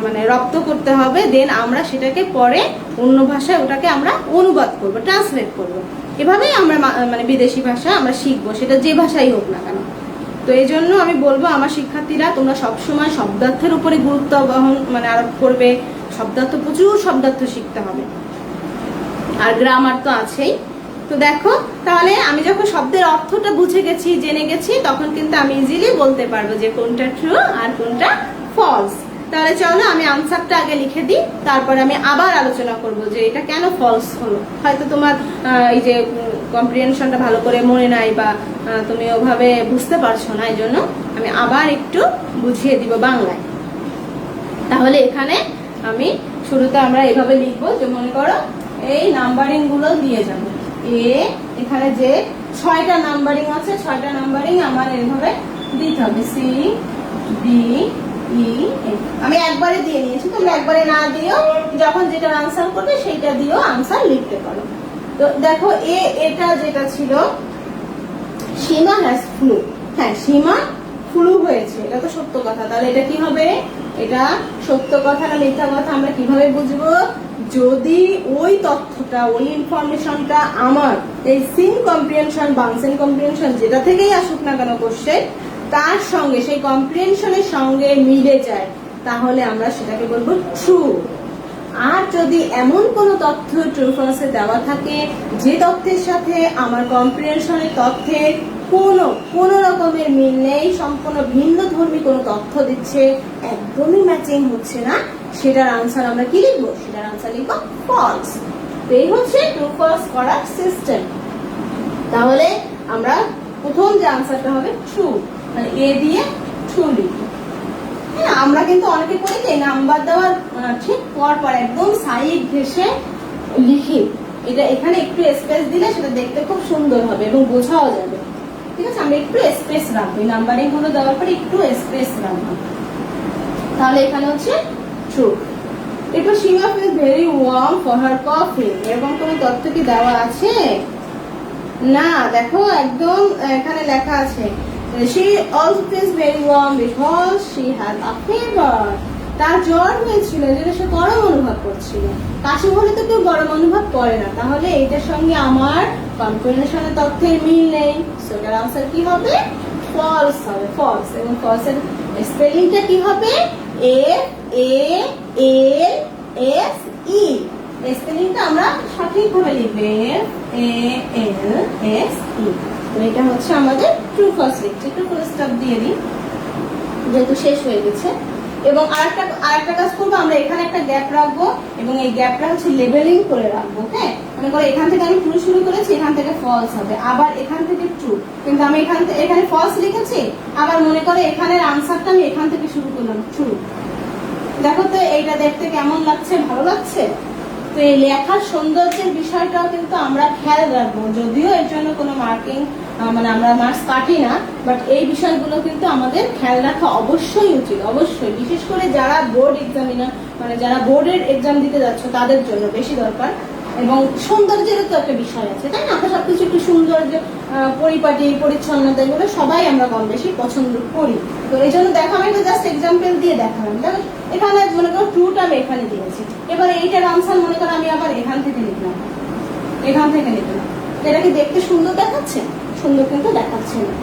মানে রপ্ত করতে হবে, দেন আমরা সেটাকে পরে অন্য ভাষায় ওটাকে আমরা অনুবাদ করব, ট্রান্সলেট করব। এভাবেই আমরা মানে বিদেশি ভাষা আমরা শিখবো, সেটা যে ভাষাই হোক না কেন। তো এই জন্য আমি বলবো আমার শিক্ষার্থীরা, তোমরা সবসময় শব্দার্থের উপরে গুরুত্ব বহন মানে আরোপ করবে। শব্দার্থ, প্রচুর শব্দার্থ শিখতে হবে, আর গ্রামার তো আছেই। তো দেখো, তাহলে আমি যখন শব্দের অর্থটা বুঝে গেছি, জেনে গেছি, তখন কিন্তু আমি ইজিলি বলতে পারবো যে কোনটা ট্রু আর কোনটা ফলস। তাহলে চলো আমি আনসারটা আগে লিখে দিই, তারপরে আমি আবার আলোচনা করব যে এটা কেন ফলস হলো। হয়তো তোমার এই যে কম্প্রিহেনশনটা ভালো করে মনে নাই, বা তুমি ওভাবে বুঝতে পারছো না, এই জন্য আমি আবার একটু বুঝিয়ে দিব বাংলায়। তাহলে এখানে আমি শুরুতে আমরা এভাবে লিখবো যে, মনে করো এই নাম্বারিং গুলো দিয়ে যাবো। এখানে যে 6টা নাম্বারিং আছে, 6টা নাম্বারিং আমার এইভাবে দিতে হবে। সি ডি ই, আমি একবারে দিয়ে নিয়েছি, তোমরা একবারে না দিও, যখন যেটা আনসার করবে সেইটা দিও আনসার লিখতে পারো। তো দেখো এটা যেটা ছিল সীমা হ্যাজ ফ্লু, হ্যাঁ সীমা ফ্লু হয়েছে, এটা তো সত্য কথা। তাহলে এটা কি হবে, এটা সত্য কথা না মিথ্যা কথা আমরা কিভাবে বুঝবো? যদি ওই তথ্যটা, ওই ইনফরমেশনটা আমার এই সিন কম্প্রিহেনশন বা আনসিন কম্প্রিহেনশন যেটা থেকেই আসুক না কেন কোশ্চেন, তার সঙ্গে, সেই কম্প্রিহেনশনের সঙ্গে মিলে যায়, তাহলে আমরা সেটাকে বলবো ট্রু। আর যদি এমন কোন তথ্য ট্রু ফলসে দেওয়া থাকে যে তথ্যের সাথে আমার কম্প্রিহেনশনের তথ্যের কোনো রকমের মিল নেই, সম্পূর্ণ ভিন্ন ধর্মী কোনো তথ্য দিচ্ছে, একদমই ম্যাচিং হচ্ছে না, সেটার আনসার আমরা কি লিখবো? সেটার আনসার লিখবো ফলস। তো এই হচ্ছে ট্রু ফলস করার সিস্টেম। তাহলে আমরা প্রথম যে আনসারটা হবে ট্রু, মানে এ দিয়ে ট্রু লিখবো। হ্যাঁ, আমরা কিন্তু অনেকে করি যে নাম্বার দেওয়ার ঠিক পর একদম সাইড ঘেসে লিখি, এটা এখানে একটু স্পেস দিলে সেটা দেখতে খুব সুন্দর হবে এবং বোঝাও যাবে। ঠিক আছে, আমরা একটু স্পেস রাখবো, নাম্বারিং গুলো দেওয়ার পরে একটু স্পেস রাখবো। তাহলে এখানে হচ্ছে ট্রু। এরপর Seema feel very warm for her coffee, এরকম কোন তথ্য কি দেওয়া আছে? না, দেখো একদম এখানে লেখা আছে she also feels very warm because she had a fever. তার জ্বর হয়েছিল, যেটা সে গরম অনুভব করছিল। কাশি হলে তো কেউ গরম অনুভব করে না, তাহলে এইটার সঙ্গে আমার কম্প্রিহেনশনের তথ্যের মিল নেই, সেটার আনসার কি হবে? ফলস হবে, ফলস। এবং ফলস এর স্পেলিংটা কি হবে? FALSE। স্পেলিংটা আমরা সঠিকভাবে লিখবে, FALSE। এটা হচ্ছে আমাদের ট্রু ফলস লিখছি, একটু ফুল স্টপ দিয়ে দিই যেহেতু শেষ হয়ে গেছে। এবং আরেকটা কাজ করবো, আমরা এখানে একটা গ্যাপ রাখবো এবং এই গ্যাপটা হচ্ছে লেবেলিং করে রাখবো। হ্যাঁ, মনে করো এখান থেকে আমি ট্রু শুরু করেছি, এখান থেকে ফলস হবে, আবার এখান থেকে ট্রু, কিন্তু আমি এখানে ফলস লিখেছি, আবার মনে করো এখানের আনসারটা আমি এখান থেকে শুরু করলাম ট্রু। দেখো তো এইটা দেখতে কেমন লাগছে? ভালো লাগছে? তো এই লেখার সৌন্দর্যের বিষয়টাও কিন্তু আমরা খেয়াল রাখবো, যদিও এর জন্য কোনো মার্কিং মানে আমরা মার্কস কাটি না, বাট এই বিষয়গুলো কিন্তু আমাদের খেয়াল রাখা অবশ্যই উচিত, অবশ্যই। বিশেষ করে যারা বোর্ড এক্সামিনার, মানে যারা বোর্ডের এক্সাম দিতে যাচ্ছ তাদের জন্য বেশি দরকার। এবং সৌন্দর্যের তো একটা বিষয় আছে, তাই না? আমরা সবকিছু একটু সৌন্দর্য, পরিপাটি, পরিচ্ছন্নতা, এগুলো সবাই আমরা কম বেশি পছন্দ করি। তো এই জন্য দেখো, আমি জাস্ট এক্সাম্পল দিয়ে দেখালাম। দেখো এখানে মনে করো ট্রুটা আমি এখানে দিয়েছি, এবার এইটার আনসার মনে করো আমি আবার এখান থেকে লিখলাম, এখান থেকে লিখলাম। এটা কি দেখতে সুন্দর দেখাচ্ছে? সুন্দর কিন্তু দেখাচ্ছে না।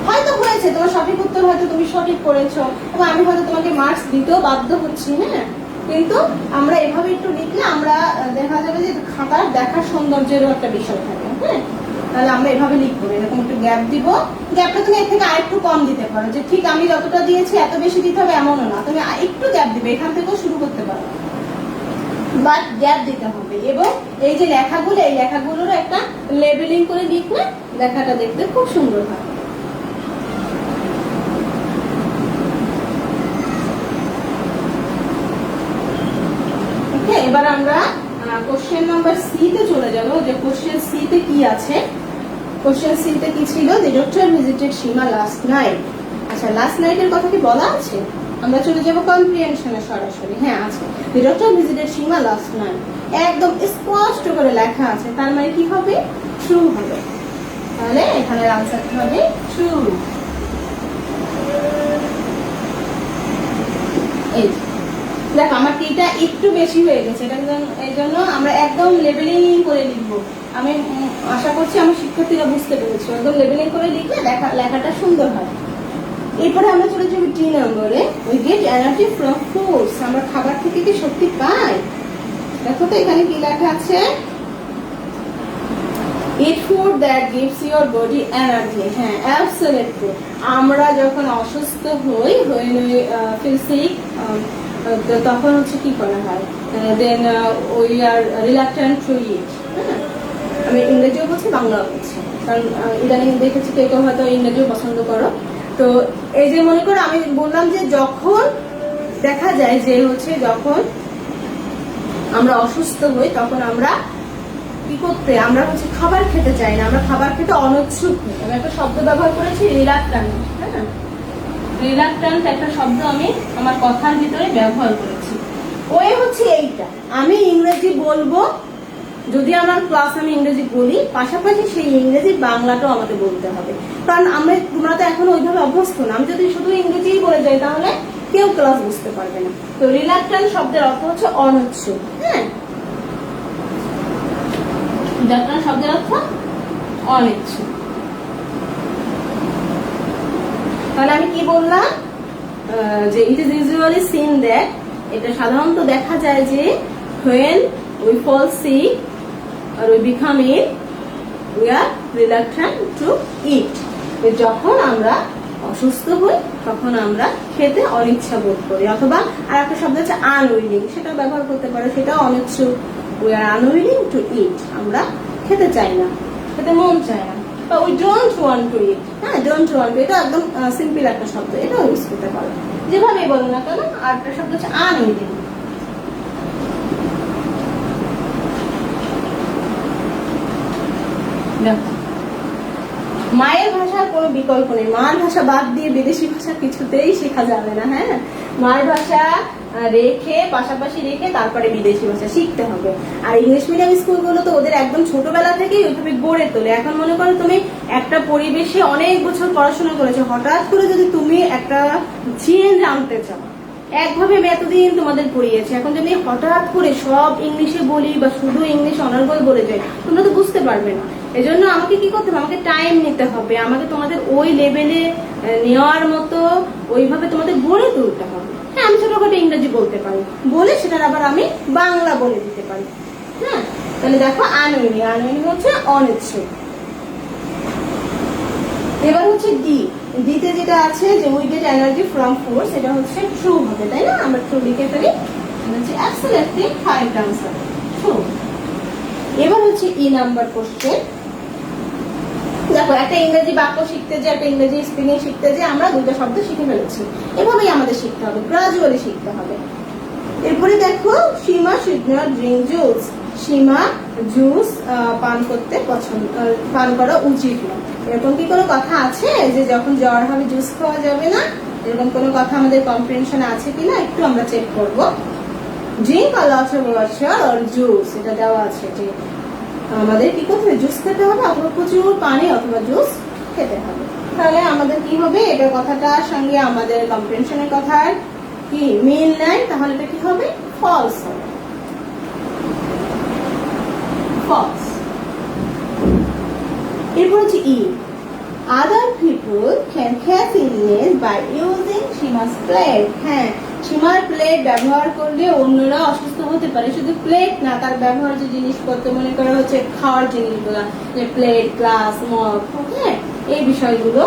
হয়তো হয়েছে তোমার সঠিক উত্তর, হয়তো তুমি সঠিক করেছো এবং আমি হয়তো তোমাকে মার্কস দিতেও বাধ্য হচ্ছি, হ্যাঁ, কিন্তু আমরা এভাবে একটু লিখলে আমরা দেখা যাবে যে খাতার দেখার সৌন্দর্যেরও একটা বিষয় থাকে। হ্যাঁ, তাহলে আমরা এভাবে লিখবো, এরকম একটু গ্যাপ দিব। গ্যাপটা তুমি এর থেকে আরেকটু কম দিতে পারো, যে ঠিক আমি যতটা দিয়েছি এত বেশি দিতে হবে এমনও না, তুমি একটু গ্যাপ দিবে, এখান থেকেও শুরু করতে পারো, বাট গ্যাপ দিতে হবে। এবং এই যে লেখাগুলো, এই লেখাগুলোর একটা লেবেলিং করে লিখলে লেখাটা দেখতে খুব সুন্দর হয়। এবার আমরা কোশ্চেন নাম্বার সি তে চলে যাব, যে কোশ্চেন সি তে কি আছে। কোশ্চেন সি তে কি ছিল? যে doctor visited Seema last night. আচ্ছা, লাস্ট নাইটের কথা কি বলা আছে? আমরা চলে যাব কম্প্রিহেনশনে সরাসরি। হ্যাঁ, আছে, যে doctor visited Seema last night, একদম স্পষ্ট করে লেখা আছে, তার মানে কি হবে? ট্রু হবে। তাহলে এখানের আনসার কি হবে? ট্রু। এই দেখ, আমার কিটা একটু বেশি হয়ে গেছে, এই জন্য আমরা একদম লেবেলিং করে লিখবো। আমি আশা করছি আমার শিক্ষার্থীরা বুঝতে পেরেছে, একদম লেবেলিং করে লিখলে লেখাটা সুন্দর হয়। এরপরে আমরা চলে যাবো 3 নম্বরে, we get energy from foods. আমরা খাবার থেকে কি শক্তি পাই? দেখো তো এখানে কি লেখা আছে? Eat food that gives your body energy. হ্যাঁ, absolutely. আমরা যখন অসুস্থ হই, when we feel sick, তখন হচ্ছে কি করা হয়? Then we are reluctant to eat. আমি ইংরেজিও বলছি, বাংলাও বলছি, কারণ ইদানিং দেখেছি কেউ হয়তো ইংরেজিও পছন্দ করো। তো এই যে মনে করো আমি বললাম যে যখন দেখা যায় যে হচ্ছে যখন আমরা অসুস্থ হই, তখন আমরা কি করতে, আমরা হচ্ছে খাবার খেতে চাই না, আমরা খাবার খেতে অনিচ্ছুক। আমি একটা শব্দ ব্যবহার করেছি, রিলাক্ট্যান্ট। হ্যাঁ, রিলাক্ট্যান্ট একটা শব্দ আমি আমার কথার ভিতরে ব্যবহার করেছি। ওই হচ্ছে এইটা, আমি ইংরেজি বলবো, যদি আমার ক্লাস আমি ইংরেজি বলি, পাশাপাশি সেই ইংরেজি বাংলাটাও আমাকে বলতে হবে, কারণ তোমরা তো এখন ওইভাবে অভ্যস্ত না। আমি যদি শুধু ইংরেজি বলে যাই তাহলে কেউ ক্লাস বুঝতে পারবে না। তো রিলাক্ট্যান্ট শব্দের অর্থ হচ্ছে অনিচ্ছুক। হ্যাঁ, রিলাক্ট্যান্ট শব্দের অর্থ অনিচ্ছুক। তাহলে আমি কি বললাম, যে it is usually scene that, এটা সাধারণত দেখা যায় যে when we fall sick or we become ill we are reluctant to eat, যখন আমরা অসুস্থ হই তখন আমরা খেতে অনিচ্ছা বোধ করি, অথবা আর একটা শব্দ হচ্ছে আনউইলিং, সেটা ব্যবহার করতে পারো, সেটাও অনিচ্ছুক। উই আর আনউইলিং টু ইট, আমরা খেতে চাই না, খেতে মন চায় না, বা উই ডোন্ট ওয়ান্ট টু ইট। হ্যাঁ, ডোন্ট ওয়ান্ট টু, এটা একদম সিম্পল একটা শব্দ, এটাও ইউজ করতে পারো যেভাবেই বলো না কেন। আর একটা শব্দ হচ্ছে আনউইলিং। দেখো, মায়ের ভাষার কোনো বিকল্প নেই, মার ভাষা বাদ দিয়ে বিদেশি ভাষা কিছুতেই শেখা যাবে না। হ্যাঁ, মার ভাষা রেখে, পাশাপাশি রেখে তারপরে বিদেশি ভাষা শিখতে হবে। আর ইংলিশ মিডিয়াম স্কুলগুলো তো ওদের একদম ছোটবেলা থেকেই ওইভাবে গড়ে তোলে। এখন মনে করো তুমি একটা পরিবেশে অনেক বছর পড়াশোনা করেছো, হঠাৎ করে যদি তুমি একটা চেঞ্জ আনতে চাও, একভাবে এতদিন তোমাদের পড়িয়েছে, এখন যদি হঠাৎ করে সব ইংলিশে বলি বা শুধু ইংলিশ অনর্গল বলে যাই, তোমরা তো বুঝতে পারবে না। এজন্য আমাকে কি করতে হবে, আমাকে টাইম নিতে হবে, আমাকে তোমাদের ওই লেভেলে নেওয়ার মতো ওইভাবে তোমাদের গড়ে তুলতে হবে। হ্যাঁ, আমি ছোটখাটো ইংরেজি বলতে পারি, বলে সেটার আবার আমি বাংলা বলে দিতে পারি। হ্যাঁ, তাহলে দেখো আনউইলিং, আনউইলিং হচ্ছে অনিচ্ছুক। এবার হচ্ছে ডি, ডিতে যেটা আছে যে we get energy from food, সেটা হচ্ছে ট্রু হবে, তাই না? আমরা ট্রু লিখে ফেলি, হচ্ছে অ্যাবসলিউটলি কারেক্ট আনসার, ট্রু। এবার হচ্ছে ই নাম্বার কোশ্চেন। দেখো, একটা ইংরেজি বাক্য শিখতে যে, একটা ইংরেজি স্পিকিং শিখতে যে আমরা দুটো শব্দ শিখে ফেলেছি, এভাবেই আমাদের শিখতে হবে, গ্রাজুয়ালি শিখতে হবে। এরপরে দেখো, Seema should not drink juice, Seema juice পান করা উচিত না। এরকম কি কোনো কথা আছে যে যখন জ্বর হবে জুস খাওয়া যাবে না? এরকম কোনো কথা আমাদের কম্প্রিহেনশনে আছে কিনা একটু আমরা চেক করব। Drink a lot of water or juice, এটা দেওয়া আছে যে আমাদের কি করতে হবে, জুস খেতে হবে, অথবা প্রচুর পানি অথবা জুস খেতে হবে। তাহলে আমাদের কি হবে, এটা কথাটার সঙ্গে আমাদের কম্প্রিহেনশনের কথার কি মিল নাই, তাহলে এটা কি হবে, ফলস হবে, ফলস। এরপর হচ্ছে E, other people can catch illness by using Seema's plate. হ্যাঁ, সীমার প্লেট ব্যবহার করলে অন্যরা অসুস্থ হতে পারে। শুধু প্লেট না, তার ব্যবহার যে জিনিসপত্র, মনে করা হচ্ছে খাওয়ার জিনিসগুলো, যে প্লেট, গ্লাস, মগ, হ্যাঁ, এই বিষয়গুলো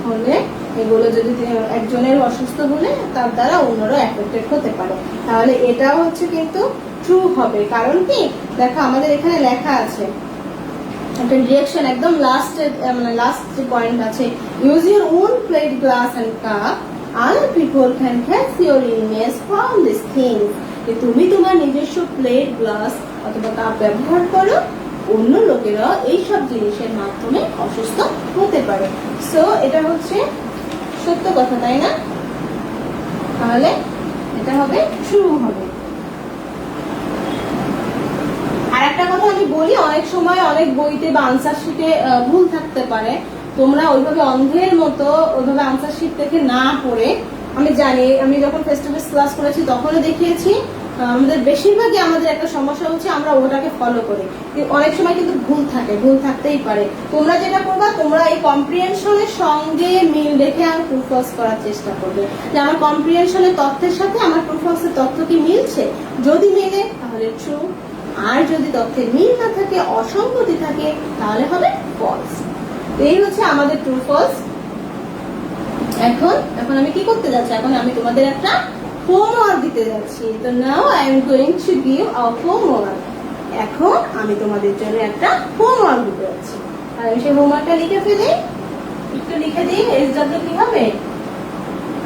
হলে, এগুলো যদি একজনের অসুস্থ হলে তার দ্বারা অন্যরা এফেক্টেড হতে পারে। তাহলে এটাও হচ্ছে কিন্তু ট্রু হবে। কারণ কি, দেখো আমাদের এখানে লেখা আছে একটা ডিরেকশন, একদম লাস্টে, মানে লাস্ট যে পয়েন্ট আছে, use your own plate, glass and cup, other people can catch your illness from these things. তুমি তোমার নিজস্ব প্লেট, গ্লাস অথবা কাপ ব্যবহার করো, অন্য লোকেরা এইসব জিনিসের মাধ্যমে অসুস্থ হতে পারে। সো এটা হচ্ছে সত্য কথা, তাই না? তাহলে এটা হবে ট্রু হবে। আর একটা কথা আমি বলি, অনেক সময় অনেক বইতে বা আনসার শিটে ভুল থাকতে পারে। তোমরা ওইভাবে অন্ধের মতো ওইভাবে আনসার শিট দেখে না পড়ে, আমি জানি, আমি যখন ফেস টু ফেস ক্লাস করেছি তখনও দেখিয়েছি, আমাদের বেশিরভাগই আমাদের একটা সমস্যা হচ্ছে আমরা ওটাকে ফলো করি, অনেক সময় কিন্তু ভুল থাকে, ভুল থাকতেই পারে। তোমরা যেটা করবা, তোমরা এই কম্প্রিহেনশনের সঙ্গে মিল রেখে আর ট্রু ফলস করার চেষ্টা করবে, যে আমার কম্প্রিহেনশনের তথ্যের সাথে আমার ট্রু ফলসের তথ্য কি মিলছে, যদি মিলে তাহলে ট্রু, আর যদি তথ্যের মিল না থাকে, অসঙ্গতি থাকে, তাহলে হবে ফলস। এই হচ্ছে আমাদের ট্রু ফলস। এখন আমি কি করতে যাচ্ছি, এখন আমি তোমাদের একটা হোমওয়ার্ক দিতে যাচ্ছি। তো now I am going to give a homework. এখন আমি তোমাদের জন্য একটা হোমওয়ার্ক দিতে যাচ্ছি, আর আমি সেই হোমওয়ার্কটা লিখে ফেলি, একটু লিখে দিই। এর যত কি হবে,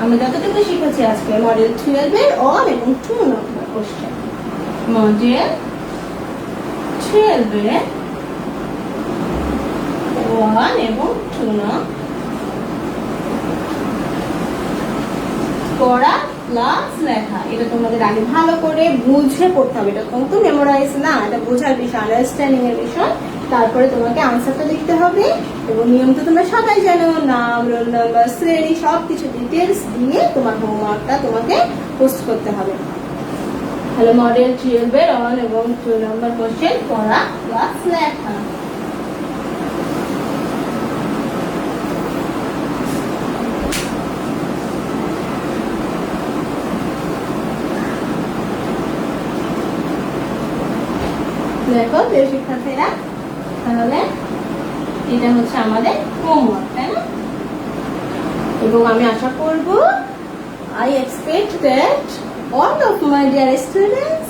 আমি যতটুকু শিখেছি আজকে মডেল 12 এর 1 এবং 2 নম্বর কোশ্চেন, মডেল 12 এর 1 এবং 2 নম্বর পড়া প্লাস লেখা। এটা তোমাদের আগে ভালো করে বুঝে পড়তে হবে, এটা কিন্তু মেমোরাইজ না, এটা বোঝার বিষয়, আন্ডারস্ট্যান্ডিং এর বিষয়। তারপরে তোমাকে আনসারটা লিখতে হবে, এবং নিয়ম তো তোমরা সবাই জানো, নাম, রোল নাম্বার, শ্রেণী, সবকিছু ডিটেলস দিয়ে তোমার হোমওয়ার্কটা তোমাকে পোস্ট করতে হবে। হ্যালো, মডেল 12 এর 1 এবং 2 নম্বর কোশ্চেন, পড়া প্লাস লেখা। দেখো প্রিয় শিক্ষার্থীরা, তাহলে এটা হচ্ছে আমাদের হোমওয়ার্ক, তাই না? এবং আমি আশা করব, I expect that all of my dear students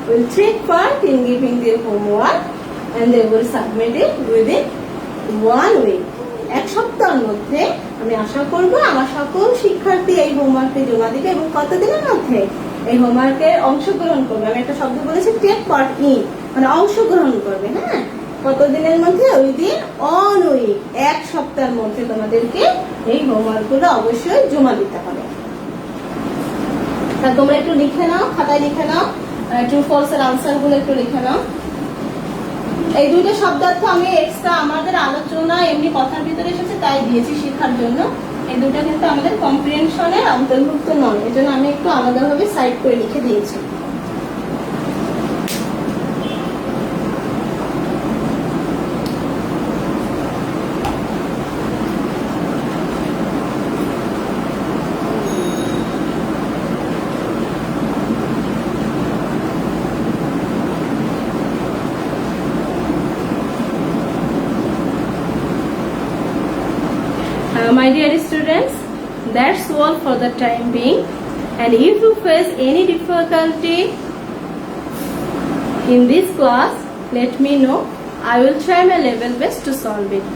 will take part in giving their homework and they will submit it within 1 week. এক সপ্তাহের মধ্যে আমি আশা করব আমার সকল শিক্ষার্থী এই হোমওয়ার্কটি জমা দিবে এবং কতদিনের মধ্যে এই হোমওয়ার্কে অংশগ্রহণ করবে। আমি একটা শব্দ বলেছি, টেক পার্ট ইন, মানে অংশগ্রহণ করবে। হ্যাঁ, কতদিনের মধ্যে? উইদিন 1 উইক, এক সপ্তাহের মধ্যে তোমাদেরকে এই হোমওয়ার্কগুলো অবশ্যই জমা দিতে হবে। তা তোমরা একটু লিখে নাও, খাতায় লিখে নাও, ট্রু ফলস এর আনসার গুলো একটু লিখে নাও। এই দুইটা শব্দার্থ আমি এক্সট্রা আমাদের আলোচনা এমনি কথার ভিতরে এসেছে তাই দিয়েছি শেখার জন্য। এই দুটো কিন্তু আমাদের কম্প্রিহেনশনের অন্তর্ভুক্ত নয়, এজন্য আমি একটু আলাদাভাবে সাইড করে লিখে দিয়েছি। My dear students, that's all for the time being, and if you face any difficulty in this class, let me know. I will try my level best to solve it.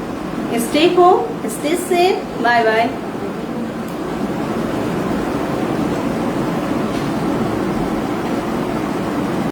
Stay home, stay safe, bye bye.